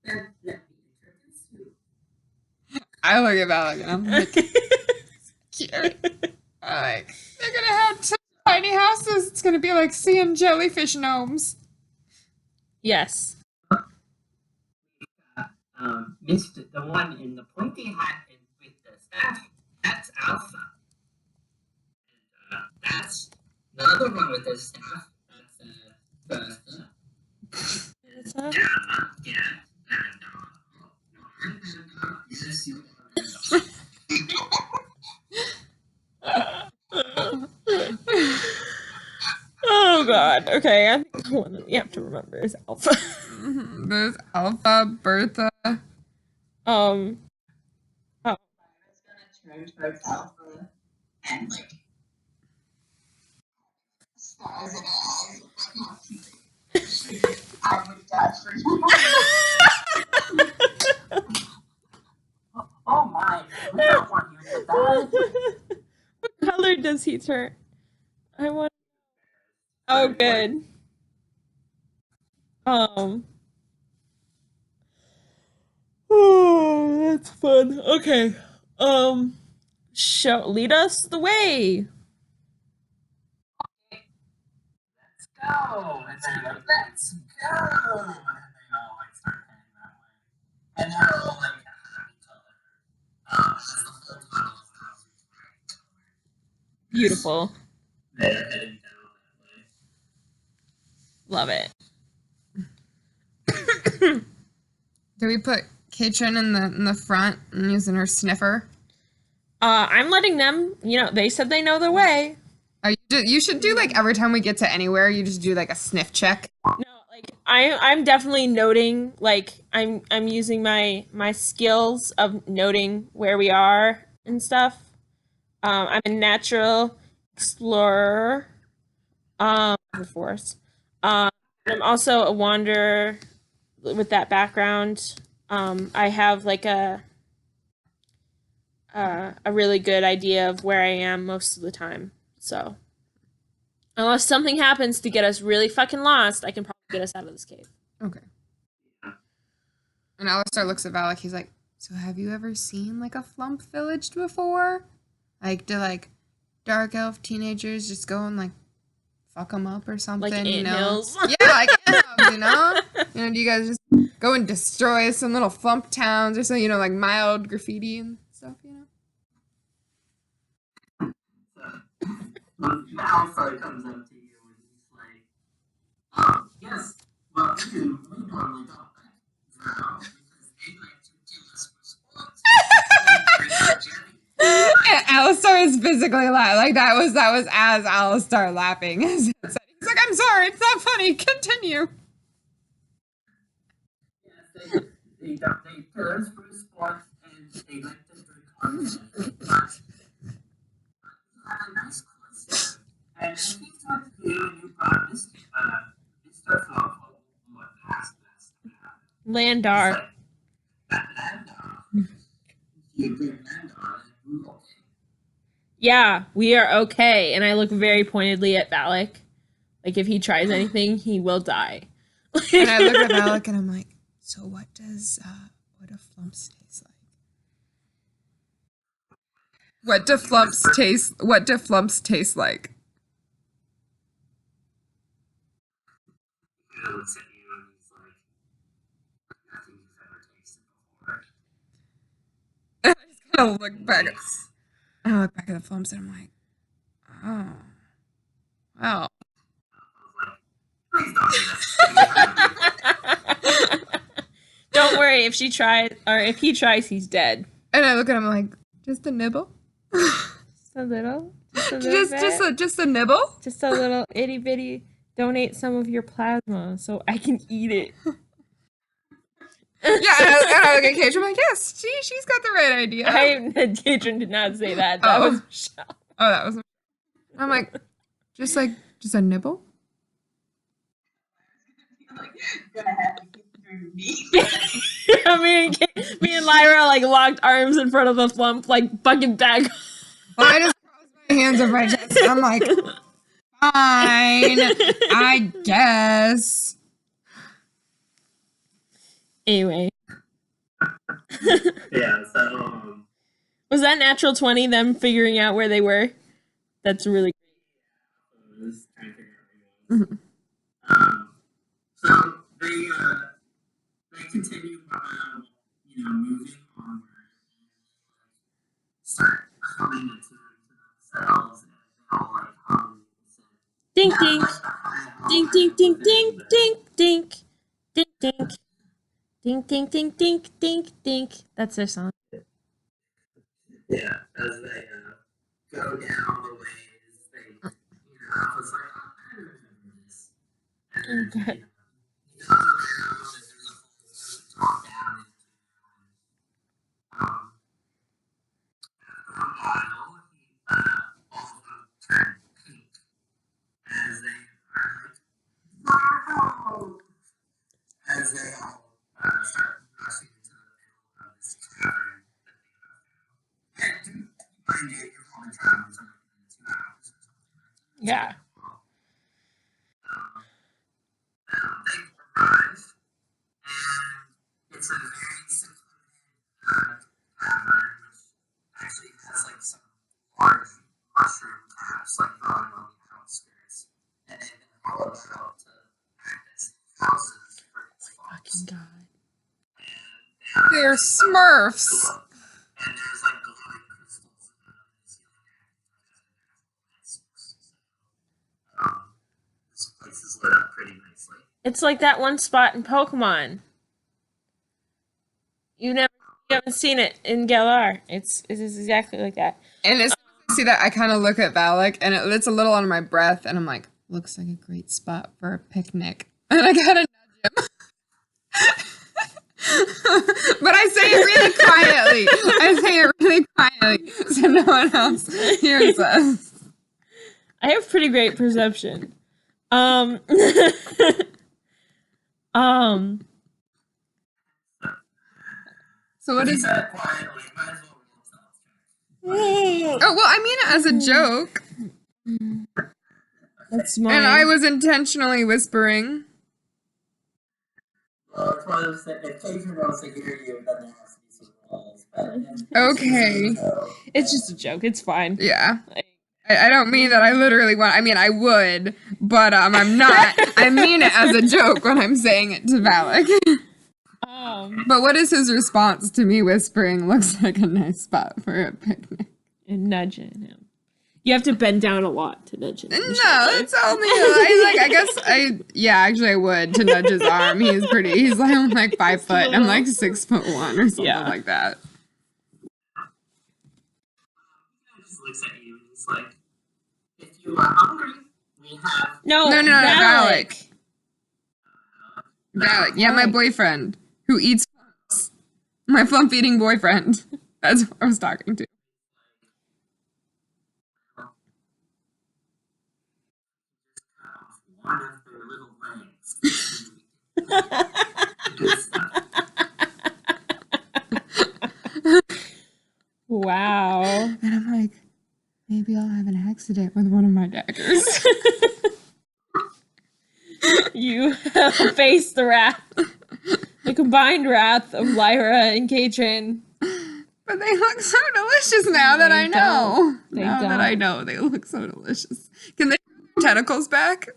then let me introduce you. I look at Alec and I'm like, cute. I'm like, they're gonna have two tiny houses. It's gonna be like seeing jellyfish gnomes. Yes. Mr. The one in the pointy hat and with the staff, that's Alpha. And that's the other one with the staff, that's Bertha. What's that? Yeah. Yes, you Oh god. Okay, I think the one that we have to remember is Alpha. There's Alpha, Bertha. Oh. I was gonna turn towards Alpha and like stars and eyes. I would die for you. Oh my! We don't want you to die. What color does he turn? I want. Oh, good. Oh, that's fun. Okay. Lead us the way. Let's go. And they're like, let's go. And they all like start heading that way. And they're all like happy color. As the whole tunnel of houses right Beautiful. they're heading down that way. Love it. Do we put Katrin in the front and using her sniffer? I'm letting them. They said they know the way. You should do like every time we get to anywhere, you just do like a sniff check. No, like I'm definitely noting. Like I'm using my skills of noting where we are and stuff. I'm a natural explorer. The force. I'm also a wanderer with that background. I have like a really good idea of where I am most of the time. So, unless something happens to get us really fucking lost, I can probably get us out of this cave. Okay. And Alistar looks at Valak, he's like, so have you ever seen like a flump village before? Like, do like dark elf teenagers just go and like fuck them up or something, Like you know? anthills. Yeah, like anthills, you know? Do you guys just go and destroy some little flump towns or something, like mild graffiti and stuff, Malfoy comes up to you and he's like, oh, yes, well, we normally don't like Drow because they like to kill us for sports. And Alistar is physically laughing. Like that was as Alistar laughing. He's like, I'm sorry, it's not funny. Continue. Yes, they kill us for sports and they like to drink on the but have a nice close. And if he's not here and you brought Mr. Flop what has Landar. You bring Landar and we're okay. Yeah, we are okay. And I look very pointedly at Valak. Like if he tries anything, he will die. And I look at Valak and I'm like, so what do flumps taste like? What do flumps taste like? He looks at you and he's like, nothing you've ever tasted before. I just kind of look back. And I look back at the flumps and I'm like, oh, well. Please don't do this. Don't worry, if she tries, or if he tries, he's dead. And I look at him like, just a nibble? Just a little bit. Just a nibble? Just a little itty bitty. Donate some of your plasma so I can eat it. Yeah, and I look at Cage, I'm like, yes, she's got the right idea. Katrin did not say that. That was Michelle. Oh, that was. I'm like just a nibble. Gonna have to keep doing me. me and Lyra like locked arms in front of the flump, like bucket bag. Well, I just crossed my hands over my chest. I'm like, fine, I guess. Anyway. Yeah, so Was that natural 20, them figuring out where they were? That's really I was trying to figure out where it was. So they continue moving onward, start coming into themselves, and they all like hum. dink dink. Dink dink dink dink dink dink. Dink dink. Dink dink dink dink dink dink. That's their song. Yeah, as they go down the ways, they I was like, oh, I remember this. And then, Okay. he comes around and there's a whole drop down into after a while, all of them turn pink as they are like, wow! As they all start rushing into the middle of this cavern that they have now. And mind you, you're only traveling for like 2 hours or something like that. Yeah. They arrive, and it's a very secluded cavern, which actually has like some large mushroom caps like growing on the outskirts, and they've been hollowed out to act as houses for these Fucking fox. God. And They're Smurfs. and there's like glowing crystals in the ceiling as this place is lit up pretty nicely. It's like that one spot in Pokemon. You haven't seen it in Galar. It's exactly like that. And as soon as I see that, I kind of look at Valak, and it's a little under my breath, and I'm like, looks like a great spot for a picnic. And I gotta nudge him. But I say it really quietly. I say it really quietly, so no one else hears us. I have pretty great perception. So what is that quietly? Might as well roll a stealth check. Oh, well, I mean it as a joke. That's mine. And I was intentionally whispering. Well, it's one of those that if Cajun rolls to hear you, then there has to be some rolls. Okay. It's just a joke. It's fine. Yeah. I don't mean that I literally want. I mean, I would, but I'm not. I mean it as a joke when I'm saying it to Valak. But what is his response to me whispering, looks like a nice spot for a picnic? And nudging him. You have to bend down a lot to nudge him. No, it's only I guess actually I would to nudge his arm. He's like 5 foot. I'm like 6'1" or something like that. He just looks at you and he's like, if you are hungry, we have No, Valak. Valak, yeah, my boyfriend who eats flumps. My flump eating boyfriend. That's who I was talking to. one of their little legs. Wow. And I'm like, maybe I'll have an accident with one of my daggers. You have faced the wrath. The combined wrath of Lyra and Katrin. But they look so delicious now that I know. Now that I know, they look so delicious. Can they grow their tentacles back?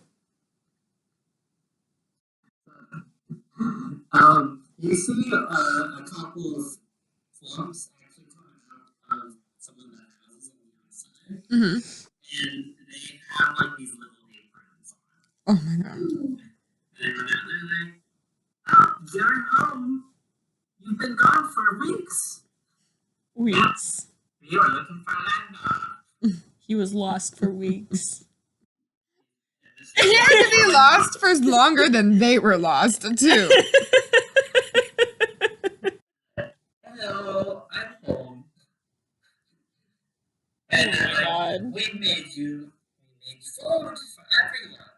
You see a couple of flumps actually coming out of some of the houses in Mm-hmm. And they have like these little aprons Oh my god. on. And they're like, "Oh, you're home. You've been gone for weeks. Weeks. We were looking for land." He was lost for weeks. He had to be lost for longer than they were lost, too. Hello, I'm home. Oh And my god. we made food for everyone.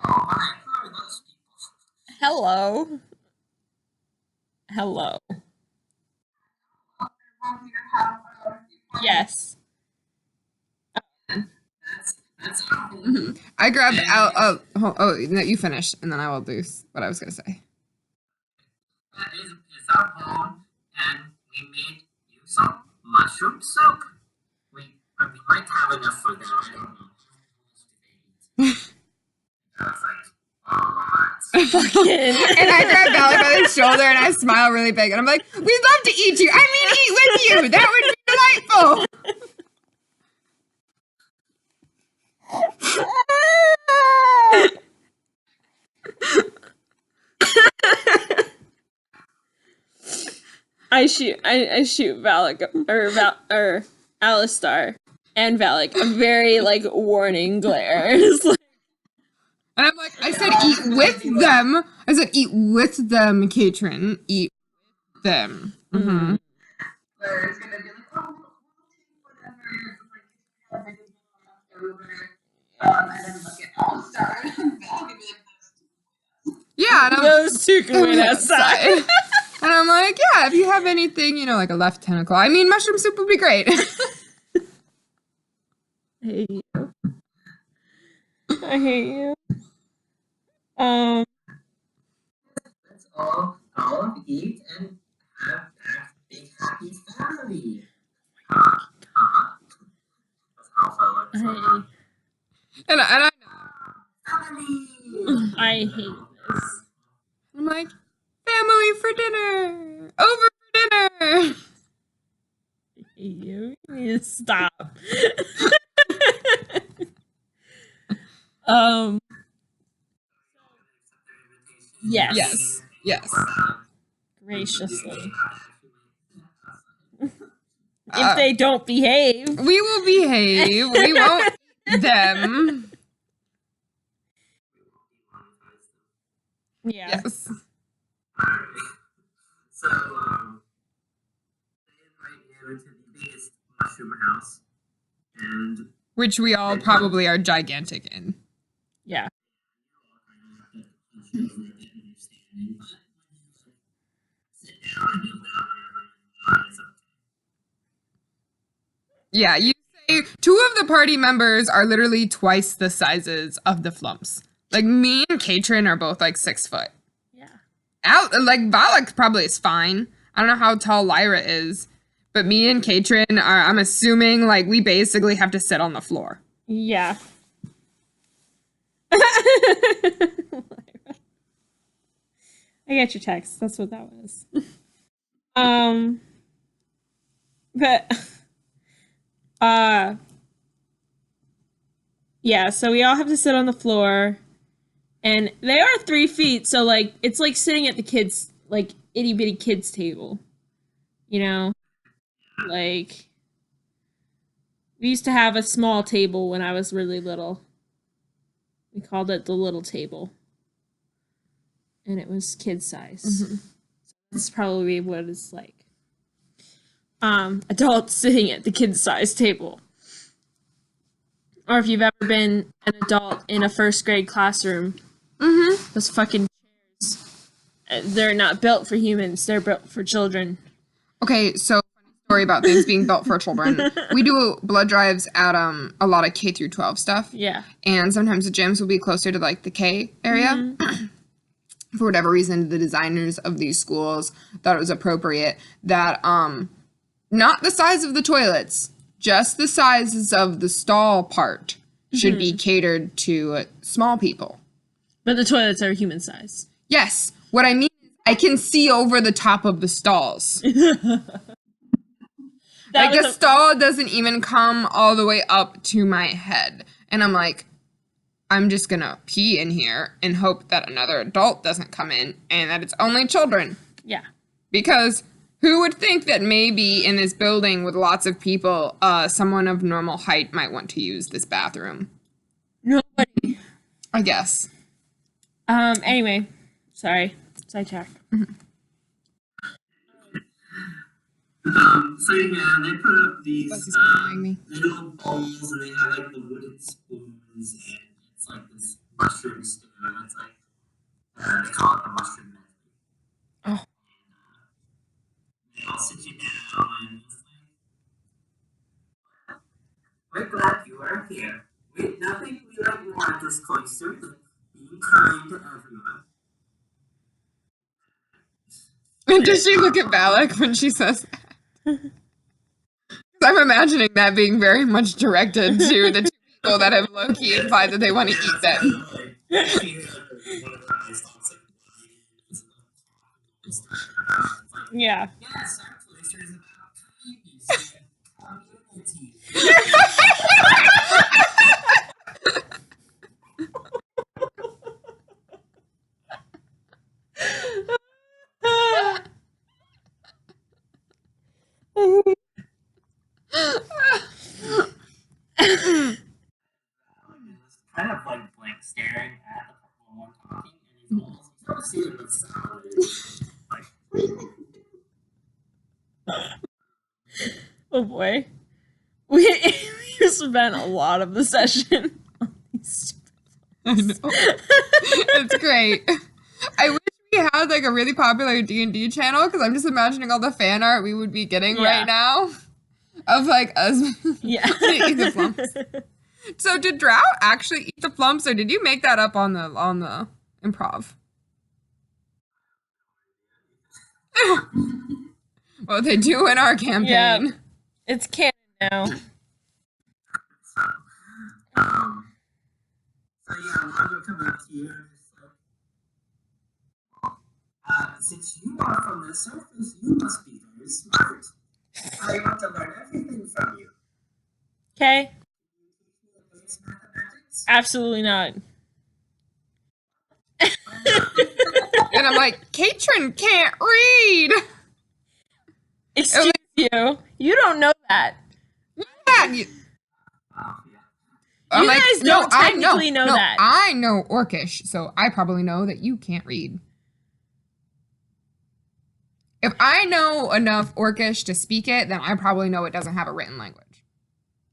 Oh my, who are those people? Hello. Hello. Yes. That's our home. I grabbed no, you finish, and then I will do what I was gonna say. That is our home, and we made you some mushroom soup. We might have enough for that. I don't know. I was like, alright. Fucking. And I grab Valley by the shoulder and I smile really big, and I'm like, "We'd love to eat you. I mean, eat with you. That would be delightful." I shoot Valak or Alistar and Valak a very like warning glare. It's like, And I'm like, I said eat with them. I said eat with them, Katrin. Eat with them. Mm-hmm. Where it's gonna be like, oh, we'll take whatever. Like, have a good one left over. And then look at All-Star. And Val could be like, Yeah, and I'm those two can wait outside. And I'm like, yeah, if you have anything, like a left tentacle. I mean, mushroom soup would be great. I hate you. I hate you. Let's all eat and have that big happy family. That's how I like and I family. I hate this. I'm like, family for dinner. Over for dinner. I hate you. You need to stop. Yes. Yes. Graciously. If they don't behave. We will behave. We won't eat them. Yeah. Yes. So, they invite you to the biggest mushroom house, and Which we all probably are gigantic in. Yeah. Yeah, you say 2 of the party members are literally twice the sizes of the flumps. Like, me and Katrin are both like 6 foot. Yeah. Valak probably is fine. I don't know how tall Lyra is. But me and Katrin are, I'm assuming, like, we basically have to sit on the floor. Yeah. I get your text. That's what that was. But yeah, so we all have to sit on the floor, and they are 3 feet, so like it's like sitting at the kids, like itty bitty kids table, like we used to have a small table when I was really little. We called it the little table, and it was kid size. Mm-hmm. So that's probably what it's like. Adults sitting at the kid size table. Or if you've ever been an adult in a first grade classroom, those fucking chairs, they're not built for humans, they're built for children. Okay, so funny story about things being built for children. We do blood drives at a lot of K through 12 stuff. Yeah. And sometimes the gyms will be closer to like the K area. For whatever reason, the designers of these schools thought it was appropriate that not the size of the toilets, just the sizes of the stall part should be catered to small people. But the toilets are human size. Yes. What I mean is I can see over the top of the stalls. Like, the stall doesn't even come all the way up to my head. And I'm like, I'm just gonna pee in here and hope that another adult doesn't come in and that it's only children. Yeah. Because who would think that maybe in this building with lots of people, someone of normal height might want to use this bathroom? Nobody. I guess. Anyway, sorry. Sidetrack. So yeah, they put up these Busy's behind me. little bowls, and they have like the wooden spoons, and it's like this mushroom stew, and it's like they call it the mushroom method. Oh. They all sit you down, and it's like, we're glad you are here. Nothing we like more at this cloister than being kind to everyone. And does she look at Valak when she says that? I'm imagining that being very much directed to the two people that have low-key implied that they want to eat them. Yeah. Yes, our cloister is about community. Kind of like blank staring at the one talking, and he's almost sort of seeing the sound. Oh boy. We spent a lot of the session on these I know. It's great. I wish we had like a really popular D&D channel because I'm just imagining all the fan art we would be getting right now of like us Yeah. eat the flumps. So did Drow actually eat the flumps, or did you make that up on the improv? Well, they do in our campaign. Yeah. It's canon now. So yeah, I'm gonna come up to you and just like, since you are from the surface, you must be very smart. I want to learn everything from you. Okay. Mathematics? Absolutely not. And I'm like, Katrin can't read. Excuse you. You don't know that. Yeah, you, You guys don't technically know that. I know Orcish, so I probably know that you can't read. If I know enough Orcish to speak it, then I probably know it doesn't have a written language.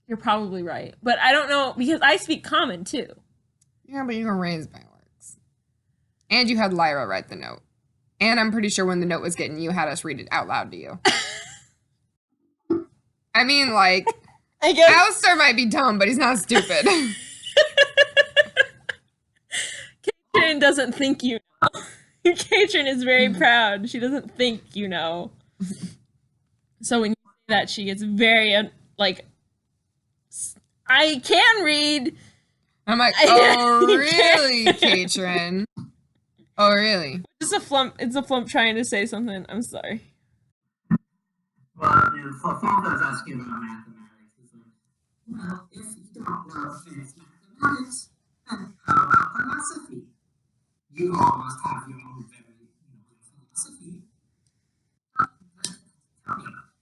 You're probably right. But I don't know, because I speak common too. Yeah, but you were raised by orcs. And you had Lyra write the note. And I'm pretty sure when the note was getting you had us read it out loud to you. I mean, like, I guess Alistair might be dumb, but he's not stupid. Katrin doesn't think you know. Katrin is very proud. She doesn't think you know. So when you say that, she gets very, like, I can read. I'm like, oh, really, Katrin? Oh, really? It's a flump. It's a flump trying to say something. I'm sorry. Well, Falco's asking about mathematics. He's like, well, if you don't know advanced mathematics, then how about philosophy? You all must have your own very philosophy. Tell me about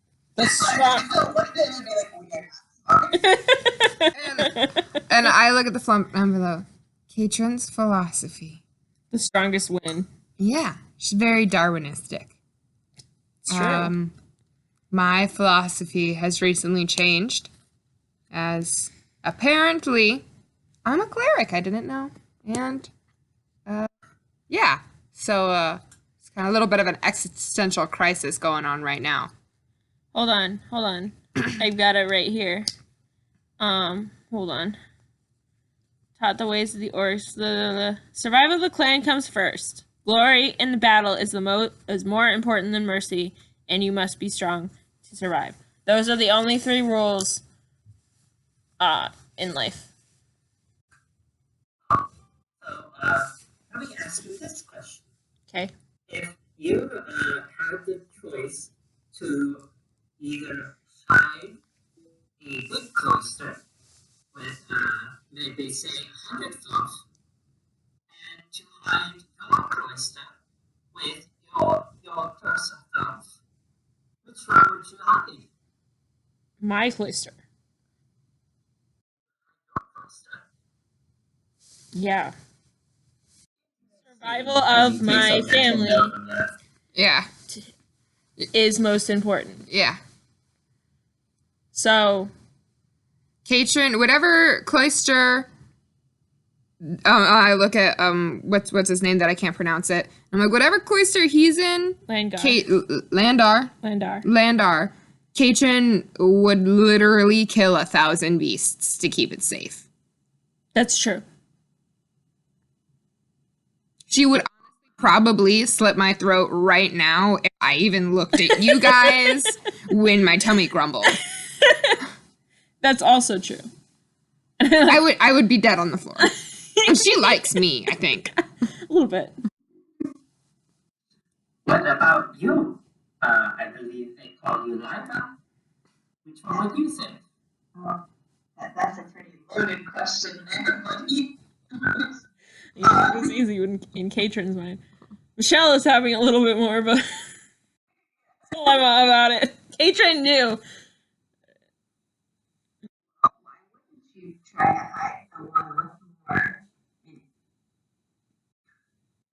And I look at the flump envelope. Katrin's philosophy. The strongest win. Yeah, she's very Darwinistic. It's true. My philosophy has recently changed, as apparently I'm a cleric. I didn't know, and yeah, so it's kind of a little bit of an existential crisis going on right now. Hold on. I've got it right here. Hold on. Taught the ways of the orcs. The survival of the clan comes first. Glory in the battle is more important than mercy, and you must be strong to survive. Those are the only 3 rules in life. So, let me ask you this question. Okay. If you had the choice to either hide a big cloister with, they say 100 fluff, and to hide your cloister with your person fluff. Which one would you hide? My cloister. Your cloister. Yeah. Survival of my family Yeah. is most important. Yeah. So, Katrin, whatever cloister. I look at what's his name that I can't pronounce it. I'm like, whatever cloister he's in, Landar. Landar. Katrin would literally kill 1,000 beasts to keep it safe. That's true. She would probably slit my throat right now if I even looked at you guys when my tummy grumbled. That's also true. I would be dead on the floor. And she likes me, I think. A little bit. What about you? I believe they call you Lila. Which one would you say? Well, that's a pretty loaded question there, buddy. Yeah, it was easy in Katrin's mind. Michelle is having a little bit more of a dilemma about it. Katrin knew. Why wouldn't you try to hide the one with more?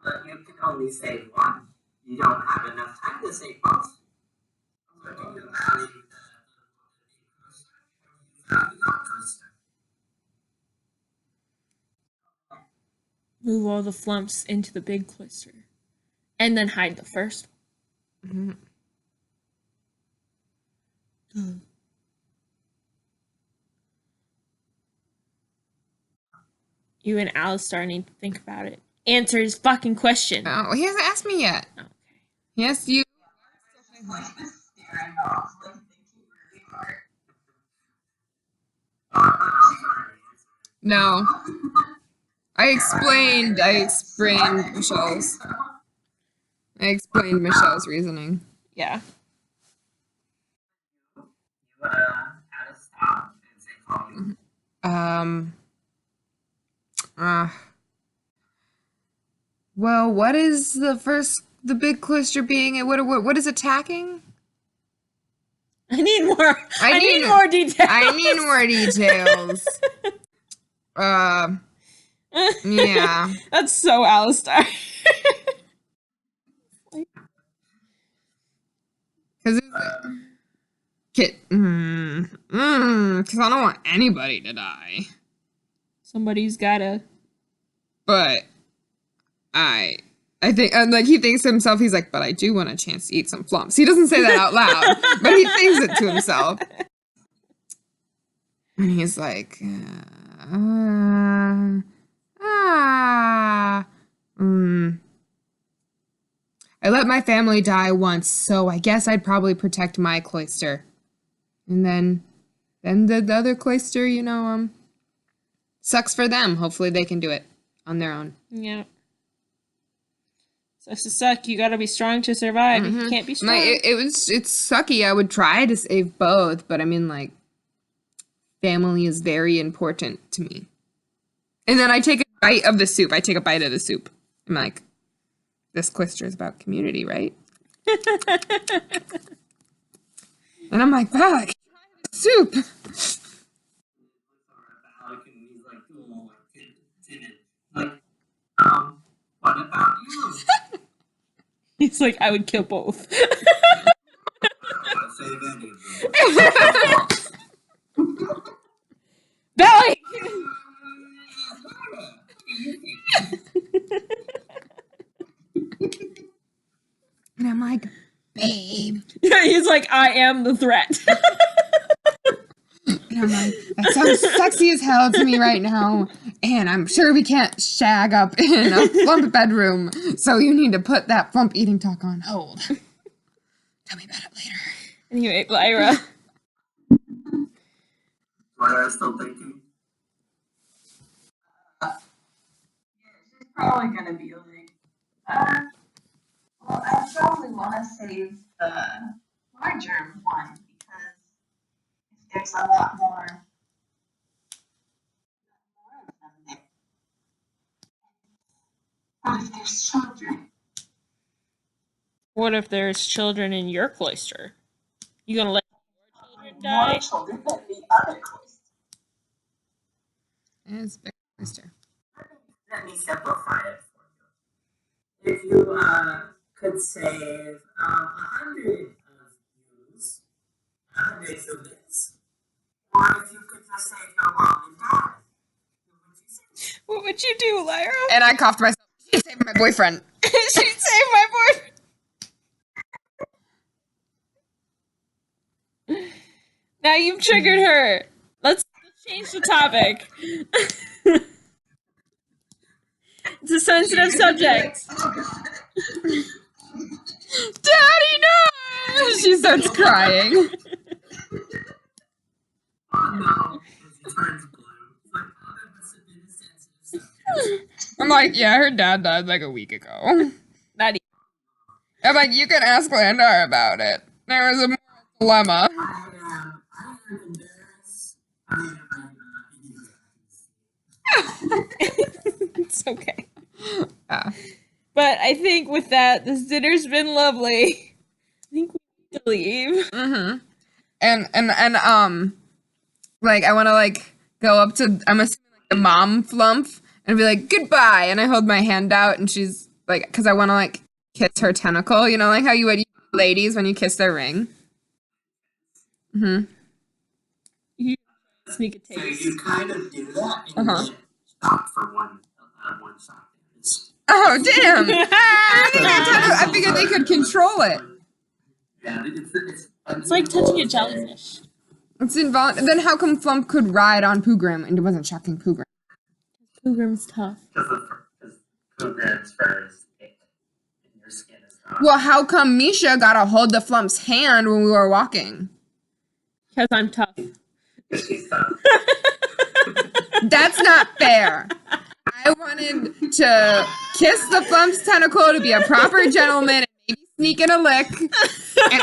But you can only say one. You don't have enough time to say both. So do you value the cloister? Move all the flumps into the big cloister. And then hide the first one. Mm-hmm. You and Alistar need to think about it. Answer his fucking question. Oh, he hasn't asked me yet. Okay. Yes, you. Like staring off, like thinking really hard. No. I explained Michelle's reasoning. Yeah. You had a stop and say call you. Well, what is the big cloister being? What is attacking? I need more. I need need- more details. I need more details. Yeah. That's so Alistar. Because because I don't want anybody to die. Somebody's gotta. But I think, like, he thinks to himself, he's like, but I do want a chance to eat some flumps. He doesn't say that out loud, but he thinks it to himself. And he's like, I let my family die once, so I guess I'd probably protect my cloister. And then the other cloister, sucks for them. Hopefully they can do it on their own. Yeah. Sucks to suck. You gotta be strong to survive. If you can't be strong. It's sucky. I would try to save both, but I mean, like, family is very important to me. And then I take a bite of the soup. I'm like, this cloister is about community, right? And I'm like, fuck, soup. What about you? He's like, I would kill both. I don't want to save any of them. Belly! And I'm like, babe. Yeah, he's like, I am the threat. And I'm like, that sounds sexy as hell to me right now. And I'm sure we can't shag up in a flump bedroom. So you need to put that flump eating talk on hold. Tell me about it later. Anyway, Lyra. Lyra's still thinking. She's probably gonna be like, well, I probably want to save the larger one because makes a lot more of them. What if there's children? What if there's children in your cloister? You gonna let your children More die? children than the other cloister. It's big cloister. Let me simplify it for you. If you could save 100 of yous, 100 of this, or if you could just save your mom and dad, what would you say? What would you do, Lyra? And I coughed myself. She saved my boyfriend. She saved my boyfriend. Now you've triggered her. Let's change the topic. It's a sensitive subject. Daddy, no! She starts crying. Oh no, she turns blue. It's like, oh, that must have been a sensitive subject. I'm like, yeah, her dad died like a week ago. Not even. I'm like, you can ask Landar about it. There was a moral dilemma. I am embarrassed. I am It's okay. Yeah. But I think with that, this dinner's been lovely. I think we need to leave. Mm-hmm. And like I want to like go up to I'm assuming like the mom flump and be like goodbye, and I hold my hand out and she's like, because I want to like kiss her tentacle, you know, like how you would ladies when you kiss their ring. Mm-hmm. You sneak a So taste. you kind of do that and Uh-huh. then stop for one shot. Oh damn! I figured they could control it. Yeah, It's like touching a jellyfish. It's involuntary. Then how come Flump could ride on Poogram and it wasn't shocking Poogram? Pogram's tough. Because Poogra's fur is thick and your skin is not. Well, how come Misha got to hold the Flump's hand when we were walking? Because I'm tough. Because she's tough. That's not fair. I wanted to kiss the Flump's tentacle to be a proper gentleman and maybe sneak in a lick. And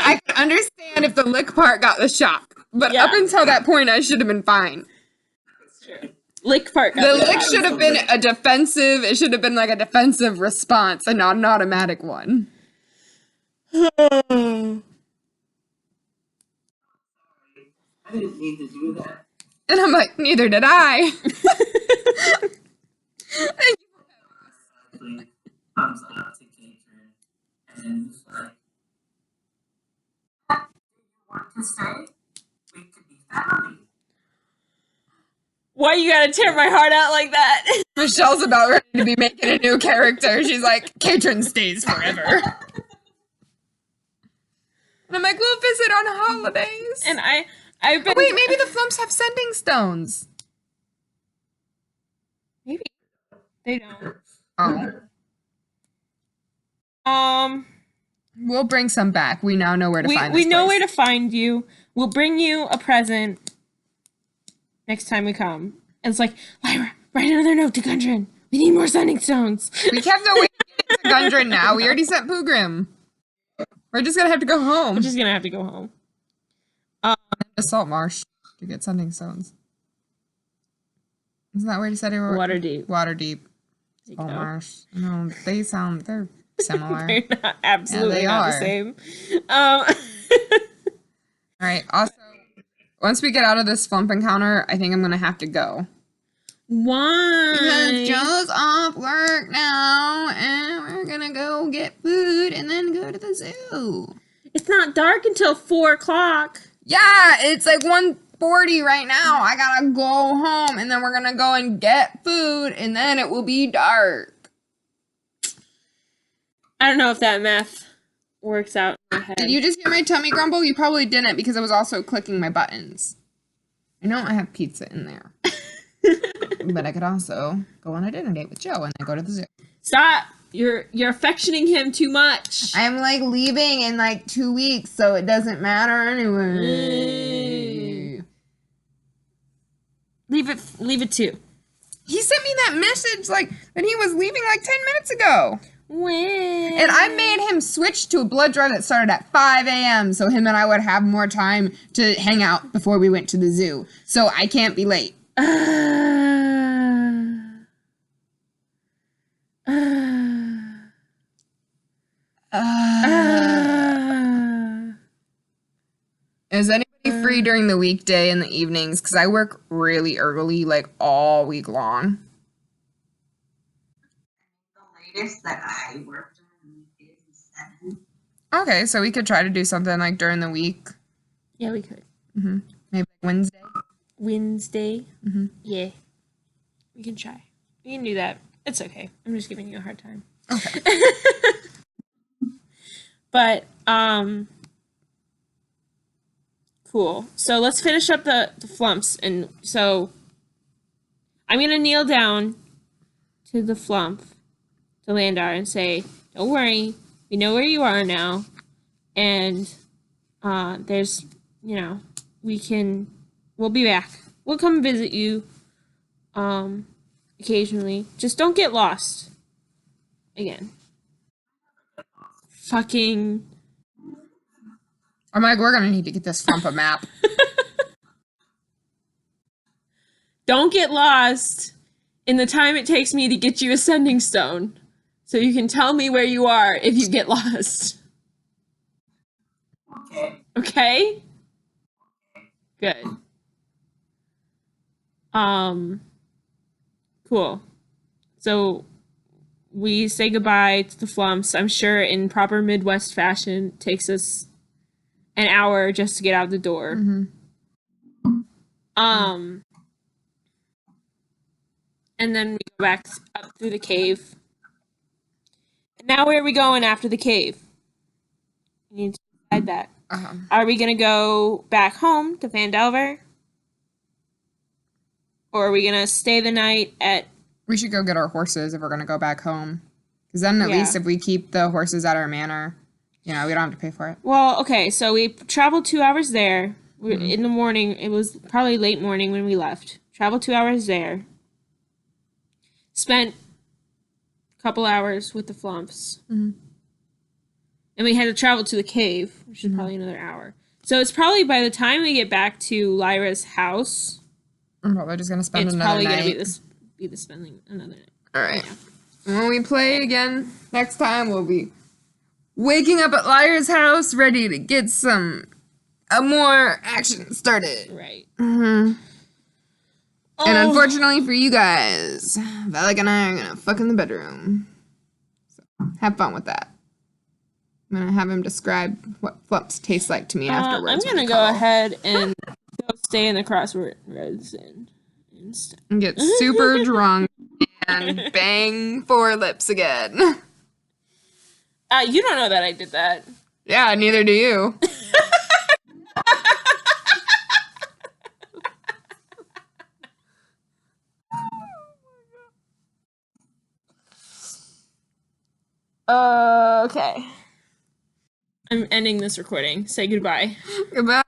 I could understand if the lick part got the shock. But Yeah. up until that point, I should have been fine. Lick part. The lick should have been a defensive, it should have been like a defensive response and not an automatic one. I didn't mean to do that. And I'm like, neither did I. Actually, thumbs up to Katrin. And it's like, do you want to stay? We could be family. Why you gotta tear my heart out like that? Michelle's about ready to be making a new character. She's like, Katrin stays forever. And I'm like, we'll visit on holidays. And I've been. Oh, wait, maybe the Flumps have sending stones. Maybe they don't. Oh. We'll bring some back. We now know where to find we this know place. where to find you. We'll bring you a present next time we come. And it's like, Lyra, write another note to Gundren. We need more sending stones. We have no way to get to Gundren now. We already sent Poogrim. We're just gonna have to go home. We're just gonna have to go home. The salt marsh to get sending stones. Isn't that where you said it were? Waterdeep. Waterdeep. There you Salt go. marsh. No, they're similar. They're not absolutely they not are. the same. All right. Also, once we get out of this Flump encounter, I think I'm gonna have to go. Why? Because Joe's off work now, and we're gonna go get food and then go to the zoo. It's not dark until 4 o'clock. Yeah, it's like 1:40 right now. I gotta go home, and then we're gonna go and get food, and then it will be dark. I don't know if that math works out in my head. Did you just hear my tummy grumble? You probably didn't, because I was also clicking my buttons. I know I have pizza in there. But I could also go on a dinner date with Joe and then go to the zoo. Stop! You're affectioning him too much. I'm like leaving in like 2 weeks, so it doesn't matter anyway. Leave it too. He sent me that message like that he was leaving like 10 minutes ago. When? And I made him switch to a blood drive that started at 5 a.m. so him and I would have more time to hang out before we went to the zoo. So I can't be late. Is anybody free during the weekday in the evenings? Because I work really early, like all week long. The latest that I worked on is 7. Okay, so we could try to do something like during the week. Yeah, we could. Maybe Wednesday. Wednesday. Mhm. Yeah. We can try. We can do that. It's okay. I'm just giving you a hard time. Okay. But, cool. So let's finish up the flumps. And so I'm going to kneel down to the flump, to Landar, and say, don't worry. We know where you are now. And there's, we'll be back. We'll come visit you occasionally. Just don't get lost again. Fucking... I'm like, we're going to need to get this flump a map. Don't get lost in the time it takes me to get you a sending stone. So you can tell me where you are if you get lost. Okay. Okay? Good. Cool. So we say goodbye to the flumps. I'm sure in proper Midwest fashion, it takes us an hour just to get out the door. And then we go back up through the cave. And now where are we going after the cave? We need to decide that. Are we gonna go back home to Vandelver? Or are we gonna stay the night at... We should go get our horses if we're going to go back home. Because then at least if we keep the horses at our manor, we don't have to pay for it. Well, okay, so we traveled 2 hours there. In the morning, it was probably late morning when we left. Traveled 2 hours there. Spent a couple hours with the flumps. And we had to travel to the cave, which is probably another hour. So it's probably by the time we get back to Lyra's house... I'm probably just going to spend it's another probably night. going to be the spending another night. All right. When we play again next time, we'll be waking up at Lyra's house, ready to get more action started. Right. And unfortunately for you guys, Valak and I are gonna fuck in the bedroom. So have fun with that. I'm gonna have him describe what flumps taste like to me afterwards. I'm gonna go ahead and go stay in the crossroads and get super drunk and bang 4 lips again. You don't know that I did that. Yeah, neither do you. Okay. I'm ending this recording. Say goodbye. Goodbye.